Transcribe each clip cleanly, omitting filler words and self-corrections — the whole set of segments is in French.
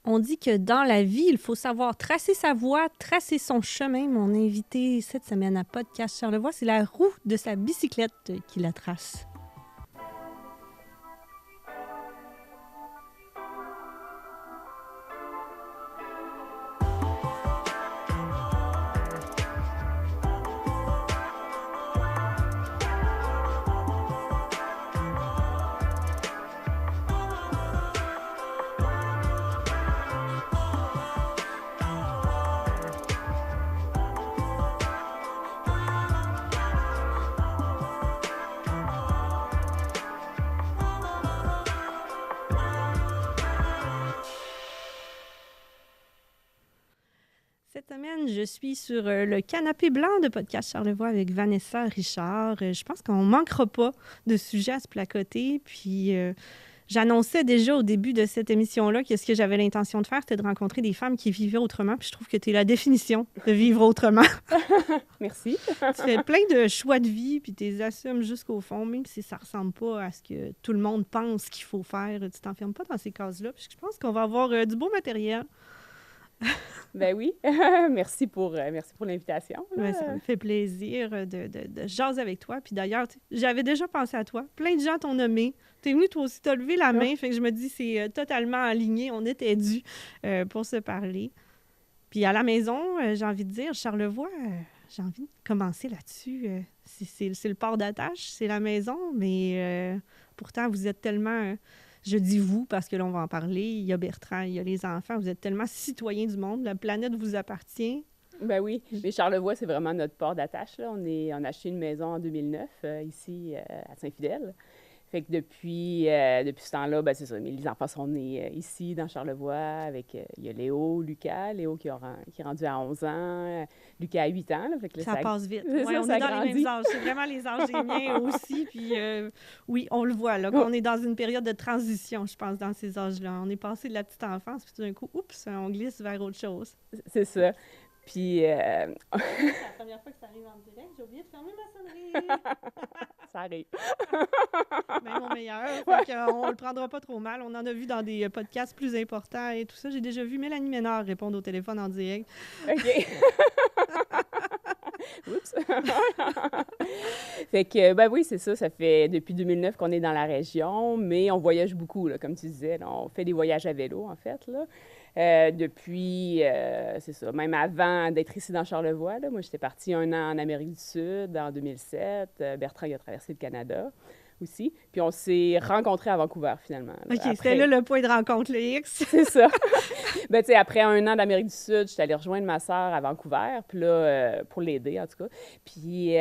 On dit que dans la vie, il faut savoir tracer sa voie, tracer son chemin. Mon invité cette semaine à Podcast Charlevoix, c'est la roue de sa bicyclette qui la trace. Cette semaine, je suis sur le canapé blanc de Podcast Charlevoix avec Vanessa Richard. Je pense qu'on ne manquera pas de sujets à se placoter. Puis, j'annonçais déjà au début de cette émission-là que ce que j'avais l'intention de faire, c'était de rencontrer des femmes qui vivaient autrement. Puis, je trouve que tu es la définition de vivre autrement. Merci. Tu fais plein de choix de vie, puis tu les assumes jusqu'au fond, même si ça ne ressemble pas à ce que tout le monde pense qu'il faut faire. Tu t'enfermes pas dans ces cases-là. Puis, je pense qu'on va avoir du beau matériel. Ben oui, merci pour l'invitation. Ouais, ça me fait plaisir de jaser avec toi. Puis d'ailleurs, j'avais déjà pensé à toi. Plein de gens t'ont nommé. T'es venu toi aussi, t'as levé la main. Fait que je me dis, c'est totalement aligné. On était dû pour se parler. Puis à la maison, j'ai envie de dire, Charlevoix, j'ai envie de commencer là-dessus. C'est le port d'attache, c'est la maison, mais pourtant, vous êtes tellement... Je dis vous parce que là, on va en parler. Il y a Bertrand, il y a les enfants. Vous êtes tellement citoyens du monde. La planète vous appartient. Ben oui, mais Charlevoix, c'est vraiment notre port d'attache. Là. On a acheté une maison en 2009, ici, à Saint-Fidèle. Fait que depuis ce temps-là, ben c'est ça, les enfants sont nés ici, dans Charlevoix, avec, il y a Lucas, Léo qui est rendu à 11 ans, Lucas à 8 ans. Là, fait que là, ça passe vite. Ouais, on ça est dans grandit. les mêmes âges. C'est vraiment les âges des miens aussi. Puis oui, on le voit, là, qu'on est dans une période de transition, je pense, dans ces âges-là. On est passé de la petite enfance, puis tout d'un coup, oups, on glisse vers autre chose. C'est ça. Puis... C'est la première fois que ça arrive en direct. J'ai oublié de fermer ma sonnerie. Ça arrive. Même mon meilleur. Fait qu'on le prendra pas trop mal. On en a vu dans des podcasts plus importants et tout ça. J'ai déjà vu Mélanie Ménard répondre au téléphone en direct. OK. Oups. Fait que, ben oui, c'est ça. Ça fait depuis 2009 qu'on est dans la région, mais on voyage beaucoup, là, comme tu disais. Là, on fait des voyages à vélo, en fait, là. Depuis, c'est ça, même avant d'être ici dans Charlevoix, là, moi, j'étais partie 1 an en Amérique du Sud en 2007. Bertrand, il a traversé le Canada aussi. Puis on s'est rencontrés à Vancouver, finalement. Là. OK, c'était là le point de rencontre, le X. C'est ça. Ben, tu sais, après 1 an d'Amérique du Sud, j'étais allée rejoindre ma sœur à Vancouver, puis là, pour l'aider, en tout cas. Puis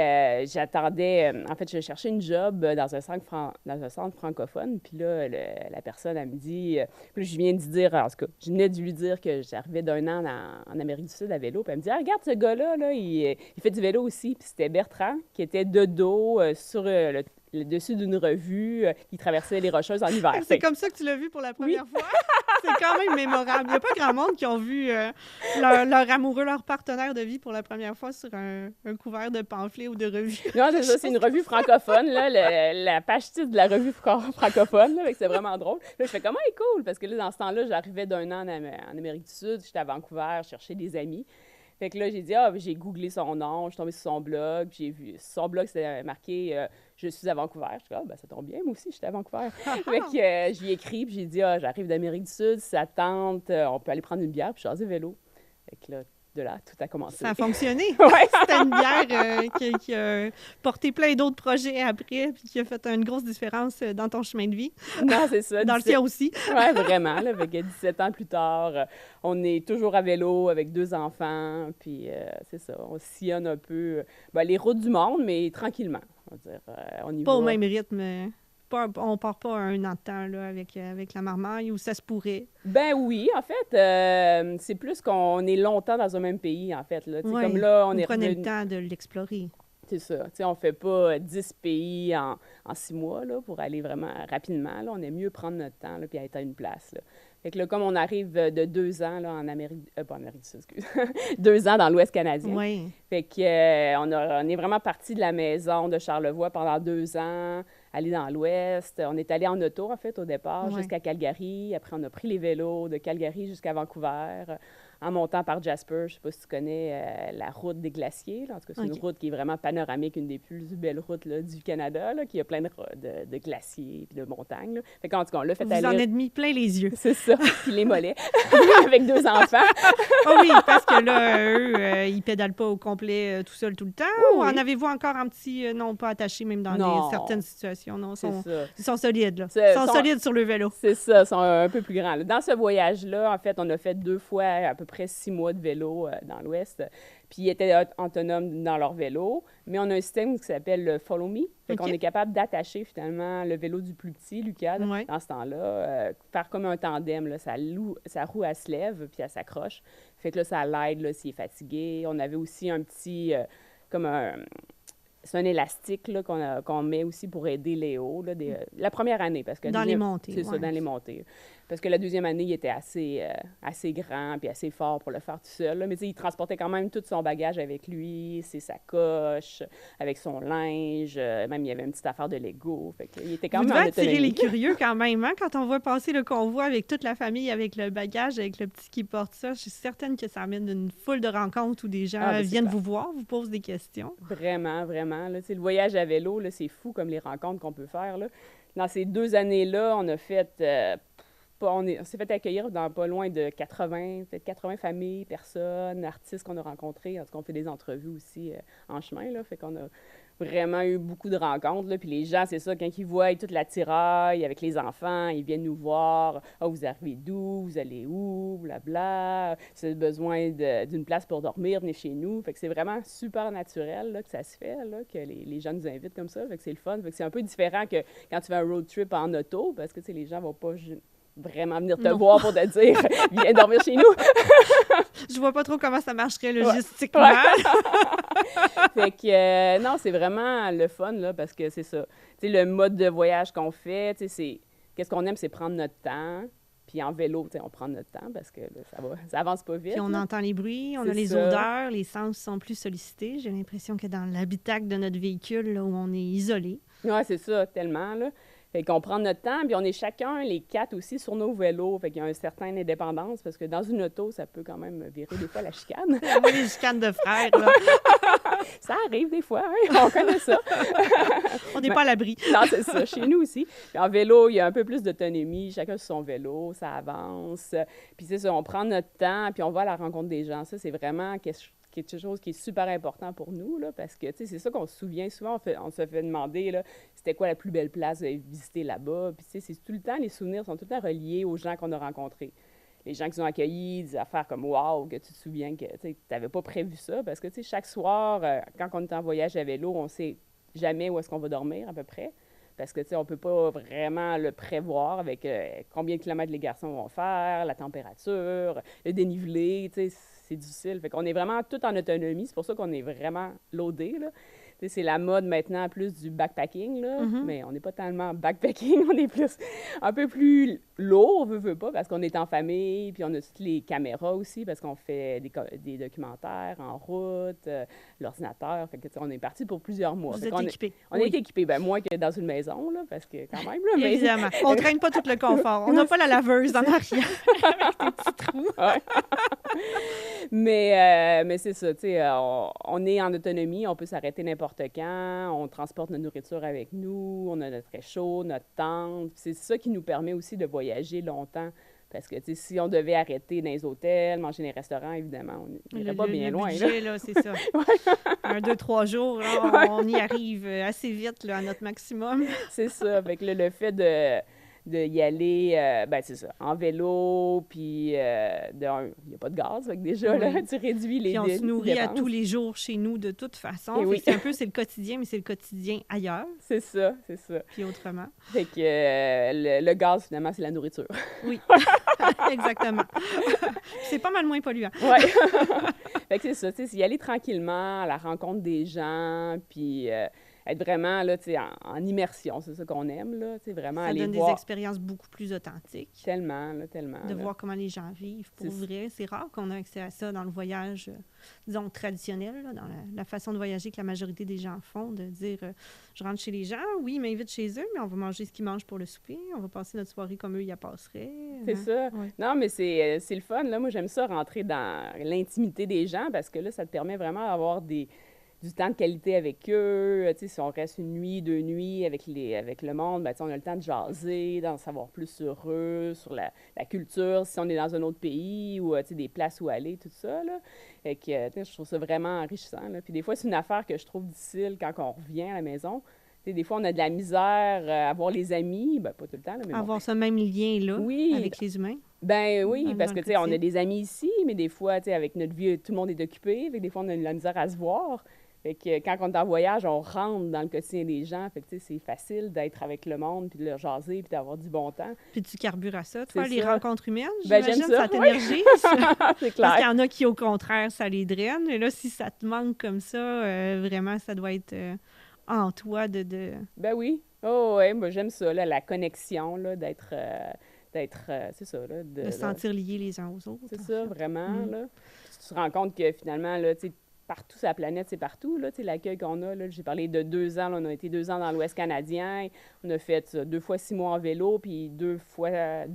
j'attendais... en fait, je cherchais une job dans un centre francophone, puis là, la personne, elle me dit... puis là, je viens de dire, en tout cas, je venais de lui dire que j'arrivais d'1 an en Amérique du Sud à vélo, puis elle me dit, ah, regarde ce gars-là, là, il fait du vélo aussi. Puis c'était Bertrand, qui était de dos sur le dessus d'une revue qui traversait les Rocheuses en hiver. C'est comme ça que tu l'as vu pour la première fois? C'est quand même mémorable. Il n'y a pas grand monde qui ont vu leur amoureux, leur partenaire de vie pour la première fois sur un couvert de pamphlet ou de revue. Non, c'est ça, c'est une revue francophone, là, la page titre de la revue francophone, là, c'est vraiment drôle. Là, je fais comment il est cool, parce que là, dans ce temps-là, j'arrivais d'1 an en Amérique du Sud, j'étais à Vancouver, je cherchais des amis. Fait que là, j'ai dit, j'ai googlé son nom, je suis tombée sur son blog, puis j'ai vu, sur son blog, c'était marqué je suis à Vancouver. Je dis, ben ça tombe bien, moi aussi, j'étais à Vancouver. Fait que j'y ai écrit, puis j'ai dit, j'arrive d'Amérique du Sud, si ça tente, on peut aller prendre une bière, puis jaser vélo. Fait que là, de là, tout a commencé. Ça a fonctionné. Ouais. C'était une bière qui a porté plein d'autres projets après, puis qui a fait une grosse différence dans ton chemin de vie. Non, c'est ça. Dans le tien aussi. Oui, vraiment. Là, avec 17 ans plus tard, on est toujours à vélo avec 2 enfants, puis c'est ça, on sillonne un peu les routes du monde, mais tranquillement. On va dire, on y va. Pas au même rythme. On part pas un an de temps là, avec la marmaille, où ça se pourrait. Ben oui, en fait, c'est plus qu'on est longtemps dans un même pays, en fait. Là. Ouais, comme là, on prenait le temps de l'explorer. C'est ça. Tu sais, on fait pas 10 pays en 6 mois là, pour aller vraiment rapidement. Là. On aime mieux prendre notre temps là, puis être à une place. Là. Fait que là, comme on arrive de 2 ans là, en Amérique... pas en Amérique du Sud, excuse. 2 ans dans l'Ouest canadien. Oui. Fait que on est vraiment parti de la maison de Charlevoix pendant 2 ans aller dans l'Ouest. On est allé en auto, en fait, au départ, Ouais. jusqu'à Calgary. Après, on a pris les vélos de Calgary jusqu'à Vancouver, en montant par Jasper. Je ne sais pas si tu connais la route des glaciers. Là. En tout cas, c'est une OK. route qui est vraiment panoramique, une des plus belles routes là, du Canada, là, qui a plein de glaciers et de montagnes. Là. Fait qu'en tout cas, on l'a fait Vous aller... en êtes mis plein les yeux. C'est ça, puis les mollets, avec 2 enfants. Ah oui, parce que là, eux, ils pédalent pas au complet tout seuls tout le temps. Ou Oui. en avez-vous encore un petit, non, pas attaché même dans Non. certaines situations? Non, C'est ça. ils sont solides, là. C'est- Ils sont sont- solides sur le vélo. C'est ça, ils sont un peu plus grands. Là. Dans ce voyage-là, en fait, on a fait 2 fois à peu près 6 mois de vélo dans l'Ouest. Puis ils étaient autonomes dans leur vélo. Mais on a un système qui s'appelle le Follow Me. Fait OK. qu'on est capable d'attacher finalement le vélo du plus petit, Lucas, Ouais. dans ce temps-là. Faire comme un tandem. Là. Sa roue, elle se lève, puis elle s'accroche. Fait que là, ça l'aide là, s'il est fatigué. On avait aussi un petit... comme un... C'est un élastique là, qu'on met aussi pour aider Léo, là, la première année. Parce que Dans les montées, C'est ça, ouais. dans les montées. Parce que la deuxième année, il était assez grand puis assez fort pour le faire tout seul. Là. Mais tu sais, il transportait quand même tout son bagage avec lui, ses sacoches, avec son linge. Même, il y avait une petite affaire de Lego. Fait que, il était quand Vous même en devez attirer autonomie. les curieux quand même, hein? Quand on voit passer le convoi avec toute la famille, avec le bagage, avec le petit qui porte ça, je suis certaine que ça amène une foule de rencontres où des gens Ah, ben, c'est viennent clair. vous voir, vous posent des questions. Vraiment, vraiment. Là, tu sais, le voyage à vélo, là, c'est fou comme les rencontres qu'on peut faire. Là. Dans ces 2 années-là, on a fait... on s'est fait accueillir dans pas loin de peut-être 80 familles, personnes, artistes qu'on a rencontrés. En tout cas, on fait des entrevues aussi en chemin. Là, fait qu'on a vraiment eu beaucoup de rencontres. Là. Puis les gens, c'est ça, quand ils voient toute la tiraille avec les enfants, ils viennent nous voir. « Ah, vous arrivez d'où? Vous allez où? Blabla. Si vous avez besoin d'une place pour dormir, venez chez nous. » Fait que c'est vraiment super naturel là, que ça se fait, là, que les gens nous invitent comme ça. Fait que c'est le fun. Fait que c'est un peu différent que quand tu fais un road trip en auto, parce que les gens vont pas vraiment venir te Non. voir pour te dire « Viens dormir chez nous! » Je vois pas trop comment ça marcherait Ouais. logistiquement. Fait que non, c'est vraiment le fun, là, parce que c'est ça. Tu sais, le mode de voyage qu'on fait, tu sais, c'est... Qu'est-ce qu'on aime, c'est prendre notre temps. Puis en vélo, tu sais, on prend notre temps parce que là, ça avance pas vite. Puis on là. entend les bruits, on C'est a les ça. odeurs, les sens sont plus sollicités. J'ai l'impression que dans l'habitacle de notre véhicule, là, où on est isolé. Ouais, c'est ça, tellement, là. Fait qu'on prend notre temps, puis on est chacun, les 4 aussi, sur nos vélos. Fait qu'il y a une certaine indépendance, parce que dans une auto, ça peut quand même virer des fois la chicane. On a les chicanes de frères, là. Ça arrive des fois, hein? On connaît ça. On n'est pas à l'abri. Non, c'est ça. Chez nous aussi. Puis en vélo, il y a un peu plus d'autonomie. Chacun sur son vélo, ça avance. Puis c'est ça, on prend notre temps, puis on va à la rencontre des gens. Ça, c'est vraiment quelque chose qui est super important pour nous, là, parce que, tu sais, c'est ça qu'on se souvient. Souvent, on se fait demander, là, c'était quoi la plus belle place à visiter là-bas. Puis, tu sais, c'est tout le temps, les souvenirs sont tout le temps reliés aux gens qu'on a rencontrés. Les gens qui nous ont accueillis, des affaires comme « wow », que tu te souviens que tu n'avais pas prévu ça. Parce que, tu sais, chaque soir, quand on est en voyage à vélo, on sait jamais où est-ce qu'on va dormir, à peu près. Parce que, tu sais, on peut pas vraiment le prévoir avec combien de kilomètres les garçons vont faire, la température, le dénivelé, tu sais, c'est difficile. Fait qu'on est vraiment tout en autonomie. C'est pour ça qu'on est vraiment loadé, là. Tu sais, c'est la mode maintenant plus du backpacking, là. Mais on n'est pas tellement backpacking, on est plus, un peu plus lourd, veut pas, parce qu'on est en famille, puis on a toutes les caméras aussi, parce qu'on fait des documentaires en route, l'ordinateur. Fait que, tu sais, on est parti pour plusieurs mois. Vous Fait êtes qu'on équipés. on est équipés, ben moins que dans une maison, là, parce que quand même, là, mais... Évidemment. On ne traîne pas tout le confort. On n'a pas la laveuse en arrière avec des petits trous. Ouais. Mais c'est ça, tu sais, on est en autonomie, on peut s'arrêter n'importe quand, on transporte notre nourriture avec nous, on a notre réchaud, notre tente. C'est ça qui nous permet aussi de voyager longtemps. Parce que, tu sais, si on devait arrêter dans les hôtels, manger dans les restaurants, évidemment, on n'irait pas bien le loin. budget, là, c'est ça. 1, 2, 3 jours, là, on y arrive assez vite là, à notre maximum. C'est ça. Fait que le fait de y aller, ben c'est ça, en vélo, puis il n'y a pas de gaz, fait que déjà, là, tu réduis les Puis on se nourrit à dépenses. tous les jours chez nous de toute façon. Et Fait oui. que c'est le quotidien, mais c'est le quotidien ailleurs, C'est ça, c'est ça. puis autrement. Fait que le gaz, finalement, c'est la nourriture. Oui, exactement. C'est pas mal moins polluant. Ouais. Fait que c'est ça, tu sais, c'est y aller tranquillement à la rencontre des gens, puis être vraiment, là, tu sais, en immersion. C'est ça qu'on aime, là, tu sais, vraiment Ça aller donne des voir. expériences beaucoup plus authentiques. Tellement, là, tellement. De là. voir comment les gens vivent. Pour vrai, c'est rare qu'on ait accès à ça dans le voyage, disons, traditionnel, là, dans la façon de voyager que la majorité des gens font, de dire, je rentre chez les gens, oui, ils m'invitent chez eux, mais on va manger ce qu'ils mangent pour le souper, on va passer notre soirée comme eux y passeraient. C'est ça. Ouais. Non, mais c'est le fun, là. Moi, j'aime ça, rentrer dans l'intimité des gens, parce que là, ça te permet vraiment d'avoir du temps de qualité avec eux. Tu sais, si on reste une nuit, 2 nuits avec le monde, ben, tu sais, on a le temps de jaser, d'en savoir plus sur eux, sur la culture, si on est dans un autre pays, ou tu sais, des places où aller, tout ça, là. Fait que, tu sais, je trouve ça vraiment enrichissant, là. Puis des fois, c'est une affaire que je trouve difficile quand on revient à la maison. Tu sais, des fois, on a de la misère à voir les amis, ben pas tout le temps, là, mais bon. Avoir ce même lien-là Oui, avec les humains. ben oui, Dans parce le que, tu sais, on a quotidien. des amis ici, mais des fois, tu sais, avec notre vie, tout le monde est occupé, fait que des fois, on a de la misère à se voir. Fait que quand on est en voyage, on rentre dans le quotidien des gens, fait que, tu sais, c'est facile d'être avec le monde, puis de leur jaser, puis d'avoir du bon temps. Puis tu carbures à ça, toi, C'est les ça. rencontres humaines, Ben, j'imagine, j'aime ça, oui. t'énergise. C'est Parce qu'il clair. y en a qui, au contraire, ça les draine. Et là, si ça te manque comme ça, vraiment, ça doit être en toi de... Ben oui. Oh, ouais, moi, j'aime ça, là, la connexion, là, d'être, c'est ça, là, de se sentir liés les uns aux autres. c'est en ça, fait. vraiment, Mm. là. Tu te rends compte que, finalement, là, tu sais, partout sur la planète, c'est partout, là, tu sais, l'accueil qu'on a, là. J'ai parlé de 2 ans, là, on a été 2 ans dans l'Ouest canadien, on a fait 2 fois 6 mois en vélo, puis 2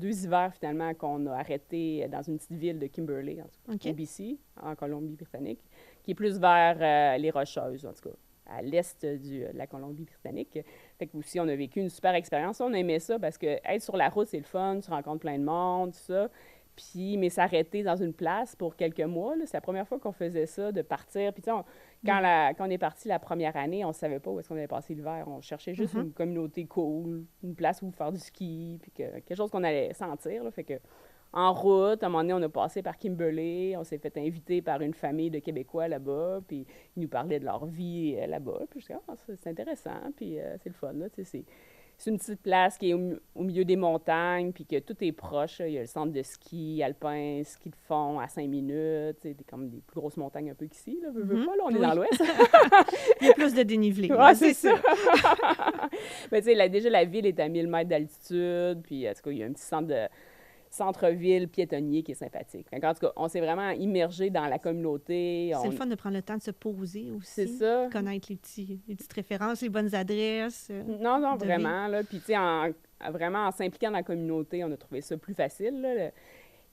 hivers, finalement, qu'on a arrêté dans une petite ville de Kimberley, en tout cas, OK. au BC, en Colombie-Britannique, qui est plus vers les Rocheuses, en tout cas, à l'est de la Colombie-Britannique. Fait que aussi, on a vécu une super expérience. On aimait ça parce que être sur la route, c'est le fun, tu rencontres plein de monde, tout ça. Puis, mais s'arrêter dans une place pour quelques mois, là, c'est la première fois qu'on faisait ça, de partir. Puis, tu sais, quand on est parti la première année, on ne savait pas où est-ce qu'on allait passer l'hiver. On cherchait juste une communauté cool, une place où faire du ski, puis quelque chose qu'on allait sentir, là. Fait que, en route, à un moment donné, on a passé par Kimberley, on s'est fait inviter par une famille de Québécois là-bas, puis ils nous parlaient de leur vie là-bas. Puis je disais, ah, c'est intéressant, puis c'est le fun, là, tu sais, c'est une petite place qui est au milieu des montagnes, puis que tout est proche, là. Il y a le centre de ski alpin, ski de fond à 5 minutes, c'est comme des plus grosses montagnes un peu qu'ici, là, veux pas, là, on est dans l'ouest. Il y a plus de dénivelé. Ouais, c'est ça. Mais tu sais, déjà, la ville est à 1000 mètres d'altitude, puis en tout cas, il y a un petit centre-ville piétonnier qui est sympathique. Fait en tout cas, on s'est vraiment immergé dans la communauté. C'est le fun de prendre le temps de se poser aussi. C'est ça. Connaître les petites références, les bonnes adresses. Non, de vraiment, là. Puis, tu sais, vraiment, en s'impliquant dans la communauté, on a trouvé ça plus facile, là,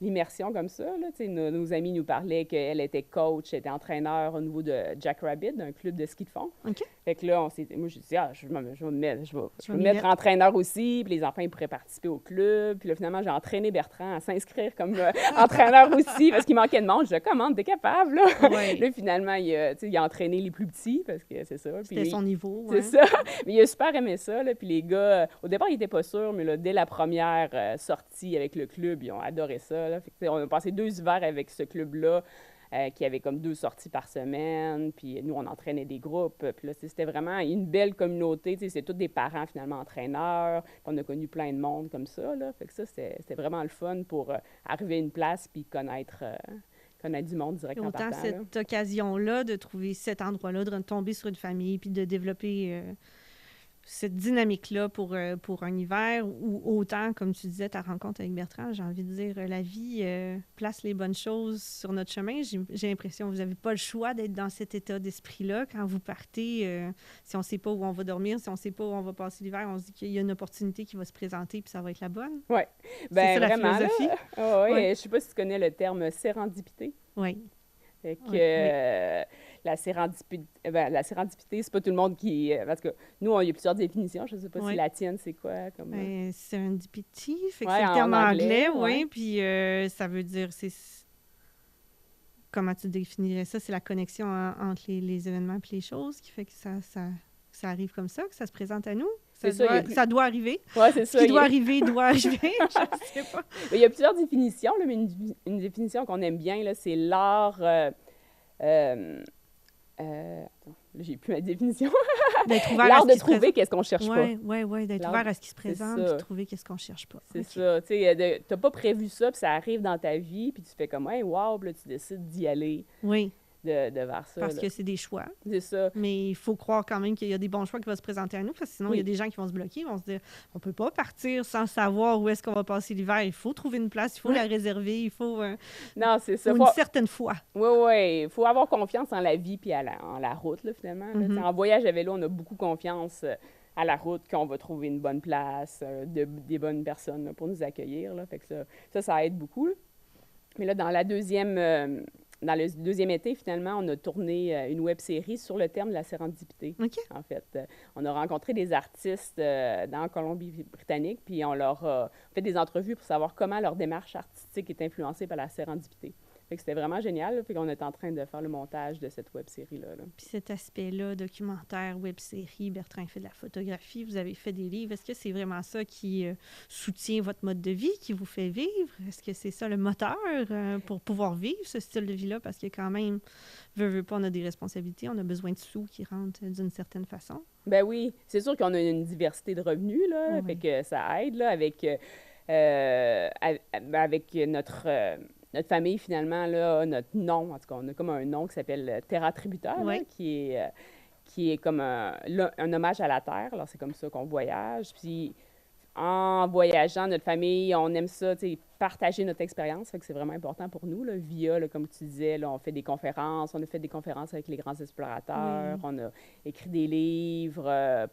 l'immersion comme ça, là. Tu sais, nos amis nous parlaient qu'elle était coach, elle était entraîneur au niveau de Jack Rabbit, d'un club de ski de fond. OK. Fait que là, moi, j'ai dit, je vais me m'y mettre mettre. entraîneur aussi, puis les enfants, ils pourraient participer au club. Puis là, finalement, j'ai entraîné Bertrand à s'inscrire comme entraîneur aussi, parce qu'il manquait de monde. Je disais, comment, t'es capable, là? Ouais. Là, finalement, il a entraîné les plus petits, parce que c'est ça. C'était Puis son niveau. c'est hein. ça. Mais il a super aimé ça, là. Puis les gars, au départ, ils n'étaient pas sûrs, mais là, dès la première sortie avec le club, ils ont adoré ça, là. Fait que, tu sais, on a passé 2 hivers avec ce club-là, qui avait comme 2 sorties par semaine. Puis nous, on entraînait des groupes. Puis là, c'était vraiment une belle communauté. Tu sais, c'est tous des parents, finalement, entraîneurs. Puis on a connu plein de monde comme ça, là. Fait que ça, c'était vraiment le fun pour arriver à une place puis connaître du monde direct en Autant partant, là. cette occasion-là de trouver cet endroit-là, de tomber sur une famille, puis de développer cette dynamique-là pour un hiver, ou autant, comme tu disais, ta rencontre avec Bertrand, j'ai envie de dire, la vie place les bonnes choses sur notre chemin. J'ai l'impression que vous n'avez pas le choix d'être dans cet état d'esprit-là. Quand vous partez, si on ne sait pas où on va dormir, si on ne sait pas où on va passer l'hiver, on se dit qu'il y a une opportunité qui va se présenter, puis ça va être la bonne. Oui. C'est Ben ça, la vraiment, là. philosophie? Oui, Ouais. je sais pas si tu connais le terme sérendipité. Oui. Fait que Oui. la sérendipité, c'est pas tout le monde qui... parce que nous, il y a plusieurs définitions. Je sais pas Oui. si la tienne, c'est quoi comme... Ben, serendipity, fait que Ouais, c'est le en terme anglais, anglais, oui. ouais. Puis ça veut dire, comment tu définirais ça? C'est la connexion entre les événements et les choses qui fait que ça arrive comme ça, que ça se présente à nous. C'est ça, il y a Ça doit arriver. Ouais, c'est Ce ça. qui doit arriver, doit arriver. Je sais pas. Il y a plusieurs définitions, là, mais une définition qu'on aime bien, là, c'est l'art... attends, là, j'ai plus ma définition. D'être ouvert à L'art ce de qui se trouver qu'est-ce qu'on cherche pas. Oui, d'être L'art- ouvert à ce qui se c'est présente, ça. puis de trouver qu'est-ce qu'on cherche pas. C'est OK. ça. Tu sais, t'as pas prévu ça, puis ça arrive dans ta vie, puis tu fais comme, hey, wow, puis là, tu décides d'y aller. Oui. vers ça. Parce là. que c'est des choix. C'est ça. Mais il faut croire quand même qu'il y a des bons choix qui vont se présenter à nous, parce que sinon, il y a des gens qui vont se bloquer, ils vont se dire, on peut pas partir sans savoir où est-ce qu'on va passer l'hiver. Il faut trouver une place, il faut la réserver, il faut, Non, c'est ça. une certaine foi. Oui. Il faut avoir confiance en la vie puis en la route, là, finalement. Là. En voyage à vélo, on a beaucoup confiance à la route qu'on va trouver une bonne place, des bonnes personnes là, pour nous accueillir. Là. Fait que ça aide beaucoup. Là. Mais là, dans le deuxième été, finalement, on a tourné une web-série sur le thème de la sérendipité. OK. En fait, on a rencontré des artistes dans Colombie-Britannique, puis on leur a fait des entrevues pour savoir comment leur démarche artistique est influencée par la sérendipité. Fait que c'était vraiment génial. Là, puis on est en train de faire le montage de cette web-série-là. Là. Puis cet aspect-là, documentaire, web-série, Bertrand fait de la photographie, vous avez fait des livres. Est-ce que c'est vraiment ça qui soutient votre mode de vie, qui vous fait vivre? Est-ce que c'est ça le moteur pour pouvoir vivre ce style de vie-là? Parce que quand même, veut pas, on a des responsabilités, on a besoin de sous qui rentrent d'une certaine façon. Ben oui, c'est sûr qu'on a une diversité de revenus, là, fait que ça aide, là, avec notre famille, finalement, là, notre nom, en tout cas, on a comme un nom qui s'appelle Terra Tributa, là, qui est comme un hommage à la terre. Alors, c'est comme ça qu'on voyage. Puis, en voyageant, notre famille, on aime ça, tu sais, partager notre expérience. Fait que c'est vraiment important pour nous, là, via, là, comme tu disais, là, on fait des conférences. On a fait des conférences avec les grands explorateurs. On a écrit des livres, un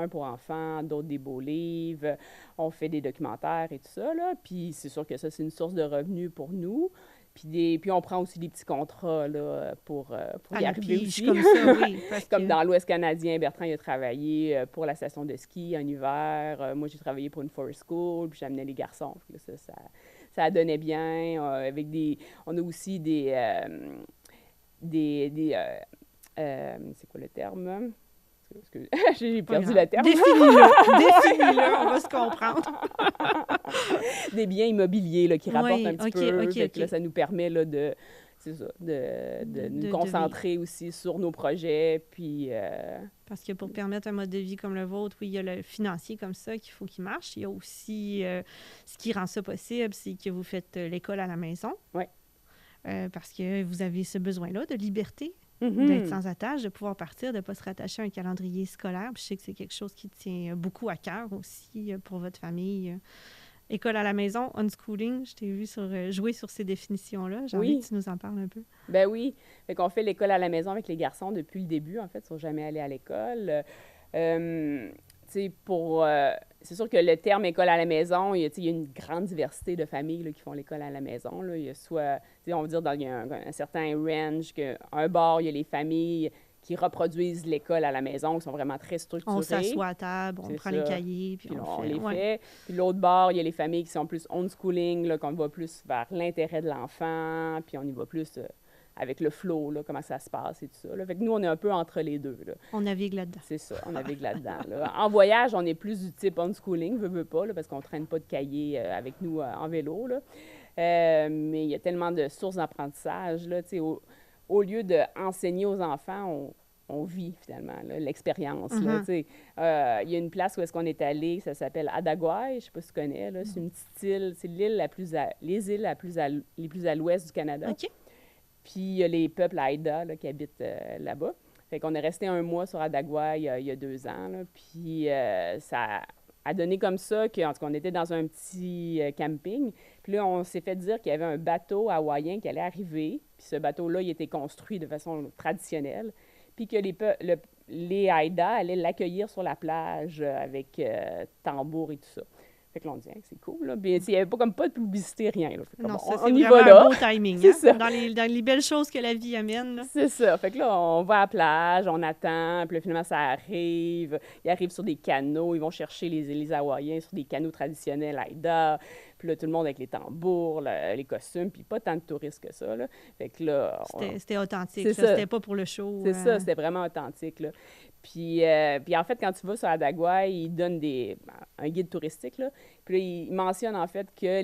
pour enfants, d'autres des beaux livres. On fait des documentaires et tout ça, là. Puis c'est sûr que ça, c'est une source de revenus pour nous. Puis on prend aussi des petits contrats là, pour y arriver aussi. Comme ça, oui. Comme dans l'Ouest canadien, Bertrand il a travaillé pour la station de ski en hiver. Moi, j'ai travaillé pour une forest school, puis j'amenais les garçons. Ça donnait bien. On a aussi c'est quoi le terme? J'ai perdu le terme. Définis-le, on va se comprendre. Des biens immobiliers là, qui rapportent un petit peu. Là, ça nous permet là, de nous concentrer aussi sur nos projets. Puis, Parce que pour permettre un mode de vie comme le vôtre, oui, il y a le financier comme ça qu'il faut qu'il marche. Il y a aussi ce qui rend ça possible, c'est que vous faites l'école à la maison. Oui. Parce que vous avez ce besoin-là de liberté. D'être sans attache, de pouvoir partir, de ne pas se rattacher à un calendrier scolaire. Puis je sais que c'est quelque chose qui tient beaucoup à cœur aussi pour votre famille. École à la maison, unschooling, je t'ai vu jouer sur ces définitions-là. J'ai envie que tu nous en parles un peu. Ben oui. Fait qu'on fait l'école à la maison avec les garçons depuis le début. En fait, ils ne sont jamais allés à l'école. C'est sûr que le terme école à la maison, il y a une grande diversité de familles là, qui font l'école à la maison. Là. Il y a soit, on va dire, il y a un certain range, un bord, il y a les familles qui reproduisent l'école à la maison, qui sont vraiment très structurées. On s'assoit à table, on prend les cahiers, puis on les fait. fait. Puis l'autre bord, il y a les familles qui sont plus homeschooling, là, qu'on va plus vers l'intérêt de l'enfant, puis on y va plus avec le flow, là, comment ça se passe et tout ça. Là. Fait que nous, on est un peu entre les deux. Là. On navigue là-dedans. C'est ça, on navigue là-dedans. Là. En voyage, on est plus du type homeschooling, veut pas, là, parce qu'on ne traîne pas de cahiers avec nous en vélo. Là. Mais il y a tellement de sources d'apprentissage. Là, au lieu d'enseigner aux enfants, on vit finalement l'expérience. Il y a une place où est-ce qu'on est allé, ça s'appelle Adaguay, je ne sais pas si tu connais. Là, c'est une petite île, c'est les îles les plus à l'ouest du Canada. OK. Puis il y a les peuples Haïda qui habitent là-bas. Fait qu'on est resté 1 mois sur Adaguay il y a 2 ans. Là, puis ça a donné comme ça qu'en tout cas, on était dans un petit camping. Puis là, on s'est fait dire qu'il y avait un bateau hawaïen qui allait arriver. Puis ce bateau-là, il était construit de façon traditionnelle. Puis que les Haïda allaient l'accueillir sur la plage avec tambour et tout ça. Fait que là, on dit, c'est cool, là. Puis il n'y avait pas de publicité, rien, là. Non, on y va là. Un beau timing, c'est ça. Dans les belles choses que la vie amène, là. C'est ça. Fait que là, on va à la plage, on attend, puis là, finalement, ça arrive. Ils arrivent sur des canaux, ils vont chercher les Hawaïens sur des canaux traditionnels Haïda. Puis là, tout le monde avec les tambours, les costumes, puis pas tant de touristes que ça, là. Fait que là... C'était authentique, c'était pas pour le show. C'est ça, c'était vraiment authentique, là. Puis en fait, quand tu vas sur Adaguay, ils donnent un guide touristique, là. Puis là, ils mentionnent en fait que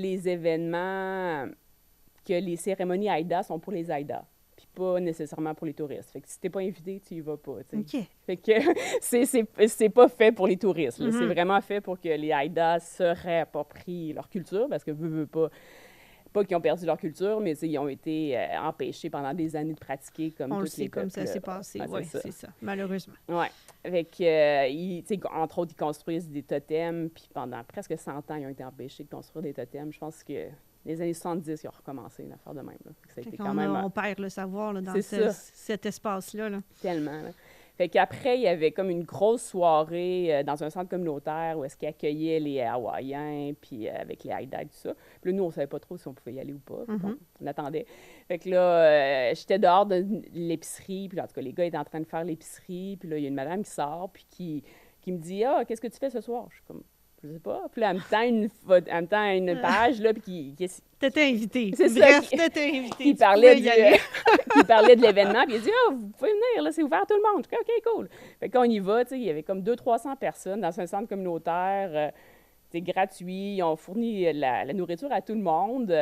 les cérémonies Haïda sont pour les Haïda, puis pas nécessairement pour les touristes. Fait que si t'es pas invité, tu y vas pas, tu sais. OK. Fait que c'est pas fait pour les touristes, là. C'est vraiment fait pour que les Haïda se réapproprient leur culture, parce que veut pas... pas qu'ils ont perdu leur culture, mais ils ont été empêchés pendant des années de pratiquer comme On le tous les sait comme peuples. ça s'est passé. Ouais, Oui, c'est ça, malheureusement. Oui. Avec, entre autres, ils construisent des totems, puis pendant presque 100 ans, ils ont été empêchés de construire des totems. Je pense que les années 70, ils ont recommencé une affaire de même. Là. Ça a été quand même... On perd le savoir là, dans cet espace-là. Là. Tellement. Là. Fait qu'après, il y avait comme une grosse soirée dans un centre communautaire où est-ce qu'ils accueillaient les Hawaïens, puis avec les Haïdas, tout ça. Puis là, nous, on savait pas trop si on pouvait y aller ou pas. Bon, on attendait. Fait que là, j'étais dehors de l'épicerie, puis en tout cas, les gars étaient en train de faire l'épicerie, puis là, il y a une madame qui sort, puis qui me dit « Ah, qu'est-ce que tu fais ce soir? » Je suis comme « Je sais pas. » Puis là, elle me tend une page, là, puis T'étais invité. C'est Bref, ça. t'étais invité. Qui parlait de l'événement, puis il a dit « Ah, vous pouvez venir, là, c'est ouvert à tout le monde. » Je dis « OK, cool. » Fait qu'on y va, tu sais, il y avait comme 200-300 personnes dans un centre communautaire, c'est gratuit, ils ont fourni la nourriture à tout le monde,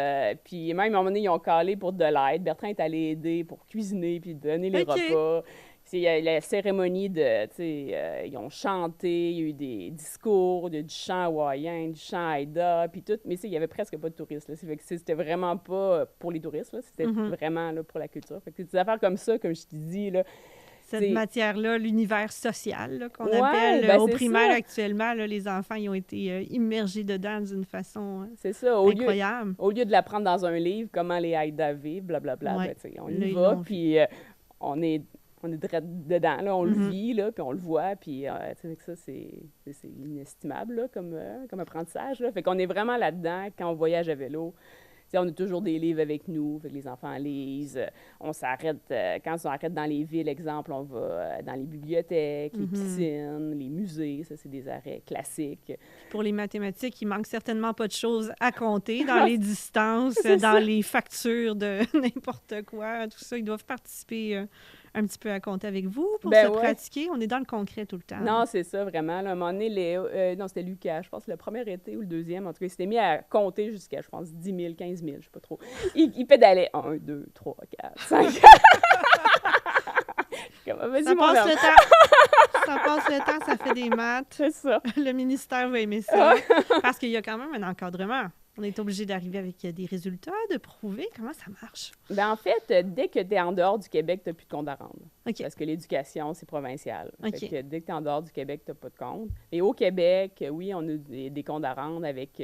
puis même à un moment donné, ils ont calé pour de l'aide. Bertrand est allé aider pour cuisiner puis donner les repas. Il y a la cérémonie ils ont chanté, il y a eu des discours, du chant hawaïen, du chant Haïda, puis tout. Mais il n'y avait presque pas de touristes. Là. C'était vraiment pas pour les touristes, là. C'était vraiment là, pour la culture. Fait que des affaires comme ça, comme je te dis, là, cette matière-là, l'univers social là, qu'on appelle au primaire actuellement, là, les enfants ils ont été immergés dedans d'une façon incroyable. Au lieu de l'apprendre dans un livre, comment les Haïdas vivent, blablabla, on y va, puis on est dedans, là, on le vit, là, puis on le voit, puis ça, c'est inestimable là, comme apprentissage. Là. Fait qu'on est vraiment là-dedans quand on voyage à vélo. On a toujours des livres avec nous, fait que les enfants lisent. On s'arrête, quand on s'arrête dans les villes, exemple, on va dans les bibliothèques, les piscines, les musées, ça, c'est des arrêts classiques. Pour les mathématiques, il manque certainement pas de choses à compter dans les distances, dans les factures de n'importe quoi, tout ça. Ils doivent participer un petit peu à compter avec vous pour se pratiquer. On est dans le concret tout le temps. Non, c'est ça, vraiment. Là, à un moment donné, non, c'était Lucas, je pense, le premier été ou le deuxième. En tout cas, il s'était mis à compter jusqu'à, je pense, 10 000, 15 000, je sais pas trop. Il pédalait 1, 2, 3, 4, 5. Ça passe le temps. Ça passe le temps, ça fait des maths. C'est ça. Le ministère va aimer ça. Parce qu'il y a quand même un encadrement. On est obligé d'arriver avec des résultats, de prouver comment ça marche. Bien, en fait, dès que tu es en dehors du Québec, tu n'as plus de compte à rendre. Okay. Parce que l'éducation, c'est provincial. Okay. Fait que dès que tu es en dehors du Québec, tu n'as pas de compte. Et au Québec, oui, on a des comptes à rendre avec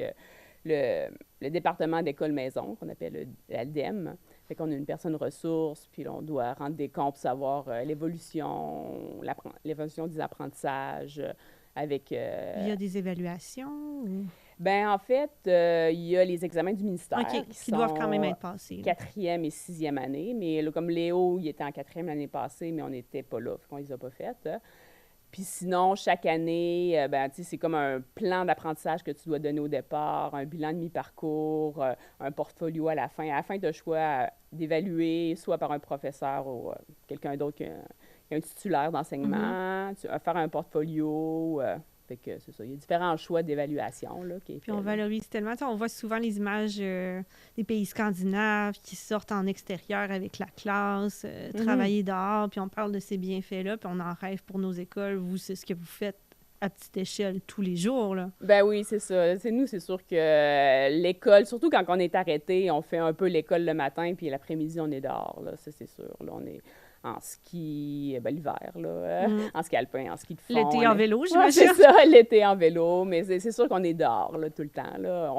le département d'école-maison, qu'on appelle l'ADEM. Fait qu'on a une personne ressource, puis on doit rendre des comptes pour savoir l'évolution des apprentissages avec... Il y a des évaluations ou... Bien, en fait, il y a les examens du ministère qui doivent quand même être passés. 4e et 6e année. Mais là, comme Léo, il était en 4e l'année passée, mais on n'était pas là, on ne les a pas faites. Puis sinon, chaque année, c'est comme un plan d'apprentissage que tu dois donner au départ, un bilan de mi-parcours, un portfolio à la fin. À la fin, tu as le choix d'évaluer, soit par un professeur ou quelqu'un d'autre qui a un titulaire d'enseignement, faire un portfolio... Fait que c'est ça. Il y a différents choix d'évaluation. Là, puis on valorise tellement. On voit souvent les images des pays scandinaves qui sortent en extérieur avec la classe, travailler dehors, puis on parle de ces bienfaits-là, puis on en rêve pour nos écoles. Vous, c'est ce que vous faites à petite échelle tous les jours. Là. Ben oui, c'est ça. Nous, c'est sûr que l'école, surtout quand on est arrêté, on fait un peu l'école le matin, puis l'après-midi, on est dehors. Là, ça, c'est sûr. Là, on est... en ski, l'hiver, là, en ski alpin, en ski de fond. L'été en vélo, j'imagine. C'est ça, l'été en vélo, mais c'est sûr qu'on est dehors là, tout le temps. Là.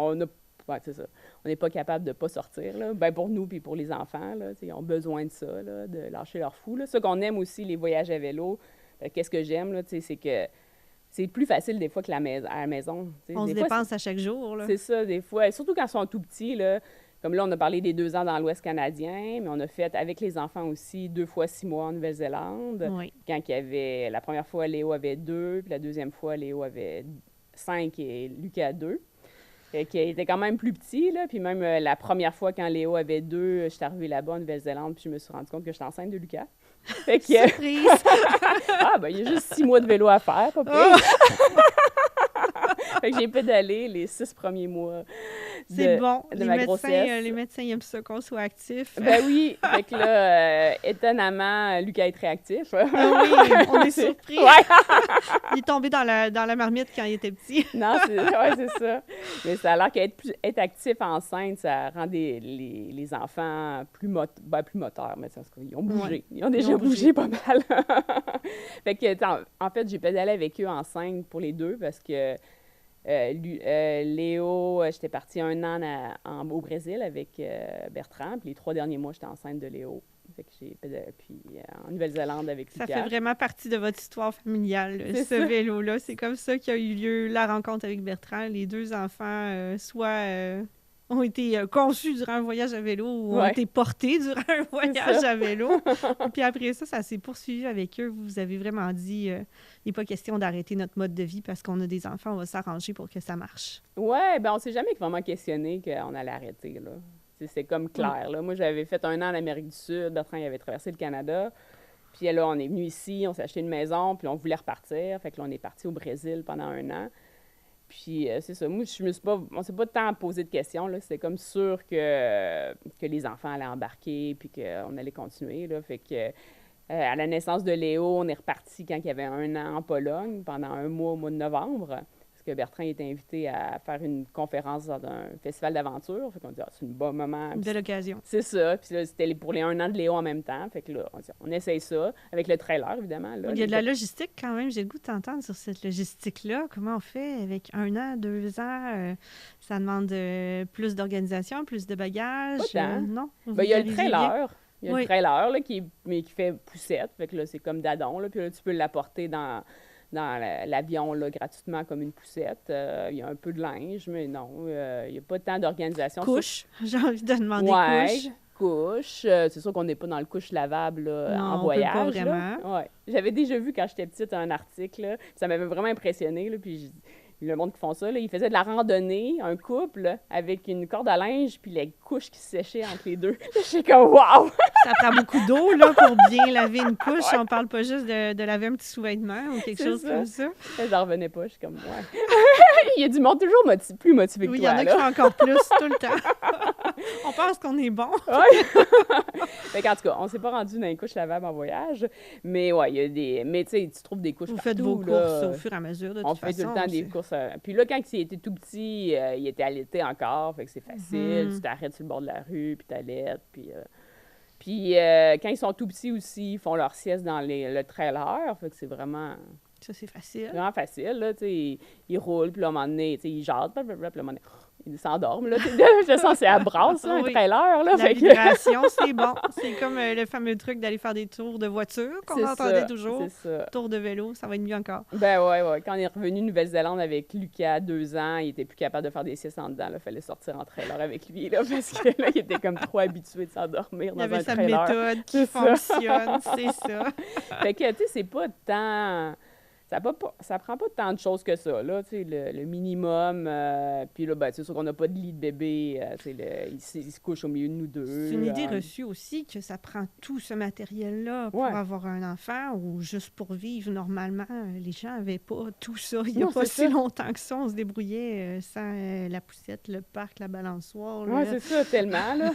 C'est ça. On n'est pas capable de ne pas sortir. Là. Ben, pour nous puis pour les enfants, là, ils ont besoin de ça, là, de lâcher leur fou. Là. Ce qu'on aime aussi, les voyages à vélo, qu'est-ce que j'aime, là, c'est que c'est plus facile des fois que à la maison. On se dépense à chaque jour. Là. C'est ça, des fois. Surtout quand ils sont tout petits, là. Comme là, on a parlé des 2 ans dans l'Ouest canadien, mais on a fait avec les enfants aussi 2 fois 6 mois en Nouvelle-Zélande. Oui. Quand il y avait, la première fois, Léo avait 2, puis la deuxième fois, Léo avait 5 et Lucas 2. Fait qu'il était quand même plus petit, là. Puis même la première fois, quand Léo avait 2, je suis arrivée là-bas en Nouvelle-Zélande, puis je me suis rendu compte que j'étais enceinte de Lucas. Fait que... Surprise! Il y a juste 6 mois de vélo à faire, pas plus. Fait que j'ai pédalé les 6 premiers mois C'est bon. de ma grossesse. Les médecins aiment ça qu'on soit actif. Ben oui, fait que là, étonnamment, Lucas est très actif. Ah oui, on est surpris. Ouais. Il est tombé dans la marmite quand il était petit. Non, c'est ça. Mais ça a l'air qu'être actif enceinte, ça rend les enfants plus moteurs. Mais ils ont bougé. Ouais. Ils ont déjà bougé pas mal. Fait que, en fait, j'ai pédalé avec eux enceinte pour les deux parce que Léo, j'étais partie 1 an au Brésil avec Bertrand. Puis les 3 derniers mois, j'étais enceinte de Léo. Fait que j'ai pédalé. Puis en Nouvelle-Zélande avec Lucas. Ça fait vraiment partie de votre histoire familiale, ce vélo-là. C'est comme ça qu'il y a eu lieu la rencontre avec Bertrand. Les 2 enfants, soit ont été conçus durant un voyage à vélo ou ont été portés durant un voyage à vélo. Puis après ça, ça s'est poursuivi avec eux. Vous avez vraiment dit, il n'est pas question d'arrêter notre mode de vie parce qu'on a des enfants, on va s'arranger pour que ça marche. Ouais, ben on s'est jamais vraiment questionné qu'on allait arrêter, là. C'est comme clair, là. Moi, j'avais fait 1 an en Amérique du Sud. Bertrand, il avait traversé le Canada. Puis là, on est venu ici, on s'est acheté une maison, puis on voulait repartir. Fait que là, on est parti au Brésil pendant 1 an. Puis c'est ça. Moi, on s'est pas tant posé de questions, là. C'était comme sûr que les enfants allaient embarquer, puis qu'on allait continuer, là. Fait que à la naissance de Léo, on est reparti quand il y avait 1 an en Pologne, pendant 1 mois au mois de novembre. Que Bertrand était invité à faire une conférence dans un festival d'aventure. Fait qu'on dit, c'est un bon moment. Une belle occasion. C'est ça. Puis là, c'était pour les 1 an de Léo en même temps. Fait que là, on essaye ça, avec le trailer, évidemment. Là, il y a de la logistique quand même. J'ai le goût de t'entendre sur cette logistique-là. Comment on fait avec 1 an, 2 ans? Ça demande plus d'organisation, plus de bagages? Non? Ben, il y a le trailer. Il y a le trailer là, qui fait poussette. Fait que là, c'est comme d'adon. Puis là, tu peux l'apporter dans l'avion là, gratuitement comme une poussette. Il y a un peu de linge, mais non, il n'y a pas tant d'organisation. Couche, j'ai envie de demander couche. C'est sûr qu'on n'est pas dans le couche lavable là, en voyage. Non, pas vraiment. Ouais. J'avais déjà vu quand j'étais petite un article, là, ça m'avait vraiment impressionnée, là, puis le monde qui font ça, là, ils faisaient de la randonnée, un couple, là, avec une corde à linge, puis les couches qui se séchaient entre les deux. J'étais comme « wow! » Ça prend beaucoup d'eau là, pour bien laver une couche. Ouais. On parle pas juste de laver un petit sous-vêtement ou quelque chose comme ça. J'en revenais pas, je suis comme « ouais. » Il y a du monde toujours plus motivé que toi. Oui, il y en a qui font encore plus tout le temps. On pense qu'on est bon. Fait en tout cas, on s'est pas rendu dans les couches lavables en voyage, mais ouais, il y a des... Mais tu sais, tu trouves des couches partout. Vous faites vos courses au fur et à mesure, de toute façon. On fait tout le temps des courses. Puis là, quand il était tout petit, il était allaité encore, fait que c'est facile. Tu t'arrêtes sur le bord de la rue, puis t'allaites, puis quand ils sont tout petits aussi, ils font leur sieste dans le trailer, fait que c'est vraiment... Ça, c'est facile. Vraiment facile, là, tu sais, ils roulent, puis là, à un moment donné, tu sais, ils jatent, puis là, à un moment donné, ils s'endorment, là, je sens c'est à brasse, là, un trailer, là. La vibration, c'est bon. C'est comme le fameux truc d'aller faire des tours de voiture qu'on entendait toujours. C'est ça. Tour de vélo, ça va être mieux encore. Ben ouais. Quand on est revenu de Nouvelle-Zélande avec Lucas, 2 ans, il était plus capable de faire des siestes en dedans, il fallait sortir en trailer avec lui, là, parce que là, il était comme trop habitué de s'endormir dans un trailer. Il y avait sa méthode qui fonctionne, c'est ça. Fait que, tu sais, c'est pas tant... Ça prend pas tant de choses que ça, là, tu sais, le minimum. Puis là, ben, c'est sûr qu'on n'a pas de lit de bébé, il se couche au milieu de nous deux. C'est une idée reçue aussi que ça prend tout ce matériel-là pour avoir un enfant ou juste pour vivre normalement. Les gens n'avaient pas tout ça. Il n'y a pas si longtemps que ça. On se débrouillait sans la poussette, le parc, la balançoire. Oui, c'est ça, tellement, là.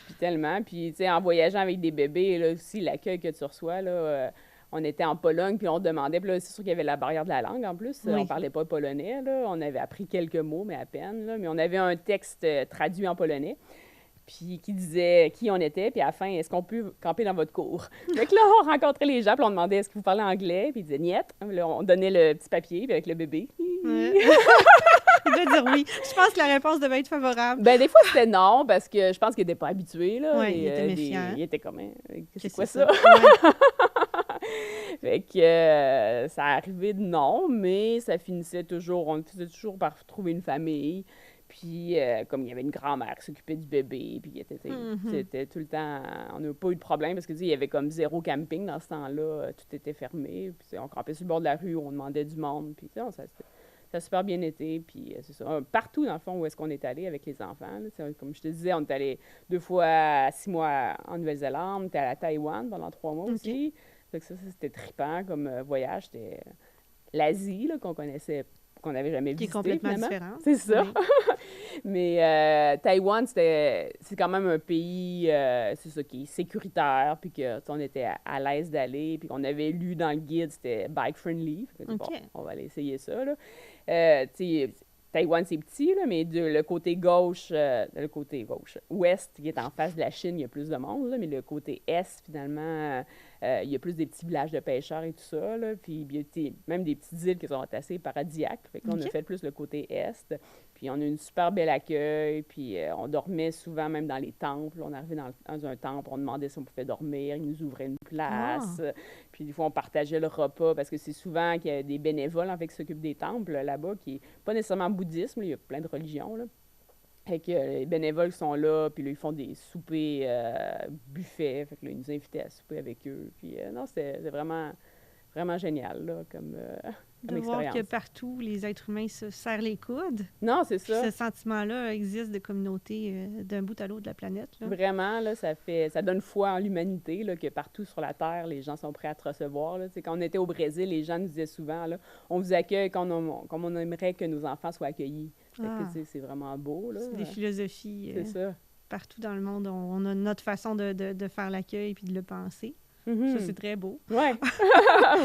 Puis tellement. Puis, tu sais, en voyageant avec des bébés, là, aussi, l'accueil que tu reçois, là... on était en Pologne, puis on demandait, puis là, c'est sûr qu'il y avait la barrière de la langue, en plus. Oui. On parlait pas polonais, là. On avait appris quelques mots, mais à peine, là. Mais on avait un texte traduit en polonais, puis qui disait qui on était, puis à la fin, est-ce qu'on peut camper dans votre cour? Fait que là, on rencontrait les gens, puis on demandait, est-ce que vous parlez anglais? Puis ils disaient, niet. Là, on donnait le petit papier, puis avec le bébé. Ouais. Il devait dire oui. Je pense que la réponse devait être favorable. Ben des fois, c'était non, parce que je pense qu'il n'était pas habitué, là. Oui, il était méfiant. Il était comme, c'est quoi ça? Ouais. Fait que ça arrivait de non, mais ça finissait toujours, on finissait toujours par trouver une famille. Puis, comme il y avait une grand-mère qui s'occupait du bébé, puis c'était tout le temps... On n'a pas eu de problème, parce que, il y avait comme 0 camping dans ce temps-là. Tout était fermé. Puis, on campait sur le bord de la rue, on demandait du monde. Puis, ça a super bien été. Puis, c'est ça. Partout, dans le fond, où est-ce qu'on est allé avec les enfants. Là, comme je te disais, on est allé 2 fois 6 mois en Nouvelle-Zélande. On était à Taïwan pendant 3 mois aussi. Fait que ça, c'était trippant comme voyage. C'était l'Asie, là, qu'on qu'on n'avait jamais Qui est visité, complètement finalement. différent. C'est ça. Oui. Mais Taïwan, c'est quand même un pays, c'est ça, qui est sécuritaire, puis que, tu sais, on était à l'aise d'aller, puis qu'on avait lu dans le guide, c'était bike-friendly. Fait que, bon, OK. on va aller essayer ça, là. Tu sais, Taïwan, c'est petit, là, mais le côté gauche, ouest, qui est en face de la Chine, il y a plus de monde, là, mais le côté est, finalement, il y a plus des petits villages de pêcheurs et tout ça, là, puis tu sais, même des petites îles qui sont assez paradisiaques. Fait que là, on a OK. fait plus le côté est, puis on a eu une super bel accueil, puis on dormait souvent même dans les temples. On arrivait dans un temple, on demandait si on pouvait dormir, ils nous ouvraient une place, Ah. puis des fois, on partageait le repas, parce que c'est souvent qu'il y a des bénévoles, en fait, qui s'occupent des temples là-bas, qui est pas nécessairement bouddhisme, là, il y a plein de religions, là. Fait que les bénévoles sont là, puis là, ils font des soupers buffets. Fait que là, ils nous invitaient à souper avec eux. Puis non, c'est vraiment, vraiment génial, là, comme De voir que expérience. partout, les êtres humains se serrent les coudes. Non, c'est Puis ça. ce sentiment-là existe de communauté d'un bout à l'autre de la planète. Là. Vraiment, là, ça donne foi en l'humanité, là, que partout sur la Terre, les gens sont prêts à te recevoir, là. Tu sais, quand on était au Brésil, les gens nous disaient souvent, là, on vous accueille comme on aimerait que nos enfants soient accueillis. Fait que, Ah. tu sais, c'est vraiment beau, là. C'est des philosophies C'est ça. partout dans le monde. On a notre façon de faire l'accueil puis de le penser. Ça, Mhm. c'est très beau. Ouais,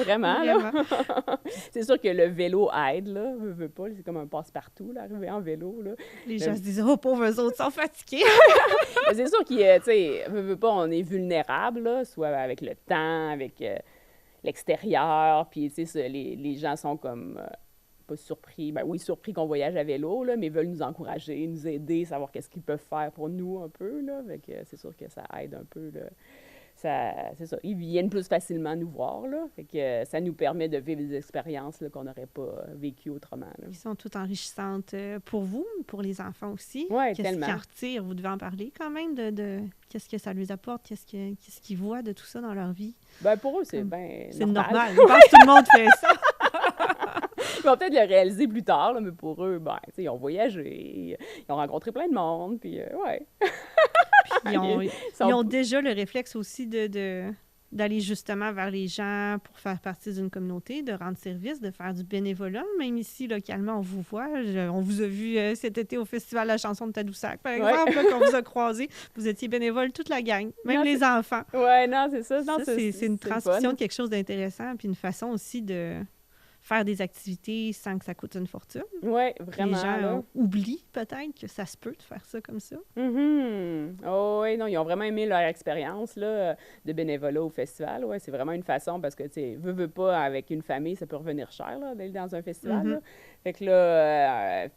vraiment, là. Vraiment. C'est sûr que le vélo aide, là, veut pas, c'est comme un passe-partout, là, arriver en vélo, là. Les gens se disent « Oh, pauvres autres, sont fatigués! Mais c'est sûr qu'il tu sais, veut pas, on est vulnérable, là, soit avec le temps, avec l'extérieur, puis, tu sais, les gens sont comme... pas surpris, ben oui, surpris qu'on voyage à vélo, là, mais veulent nous encourager, nous aider, savoir qu'est-ce qu'ils peuvent faire pour nous un peu, là. Fait que c'est sûr que ça aide un peu, là. C'est ça. Ils viennent plus facilement nous voir, là. Fait que ça nous permet de vivre des expériences là, qu'on n'aurait pas vécues autrement, là. Qui sont toutes enrichissantes pour vous, pour les enfants aussi. Ouais, Qu'est-ce tellement. qu'ils en retirent? Vous devez en parler quand même de qu'est-ce que ça lui apporte, qu'est-ce qu'ils voient de tout ça dans leur vie. Ben pour eux, c'est Comme- bien C'est normal. normal. Je pense que tout le monde fait ça. Ils vont peut-être le réaliser plus tard, là, mais pour eux, ben, tu sais, ils ont voyagé, ils ont rencontré plein de monde, puis ouais. Puis Ils ils ont déjà le réflexe aussi d'aller justement vers les gens pour faire partie d'une communauté, de rendre service, de faire du bénévolat. Même ici, localement, on vous voit. On vous a vu cet été au Festival de la chanson de Tadoussac, par Ouais. exemple, là, qu'on vous a croisé. Vous étiez bénévole toute la gang, même Non, les enfants. Ouais, non, c'est ça. Non, Ça, c'est une le transmission fun. de quelque chose d'intéressant, puis une façon aussi de faire des activités sans que ça coûte une fortune. Ouais, vraiment, les gens là. oublient peut-être que ça se peut de faire ça comme ça. Mhm. Oh, oui, non, ils ont vraiment aimé leur expérience là, de bénévolat au festival. Ouais, c'est vraiment une façon parce que, tu sais, veux pas, avec une famille, ça peut revenir cher là, d'aller dans un festival. Mhm. Là. Fait que là,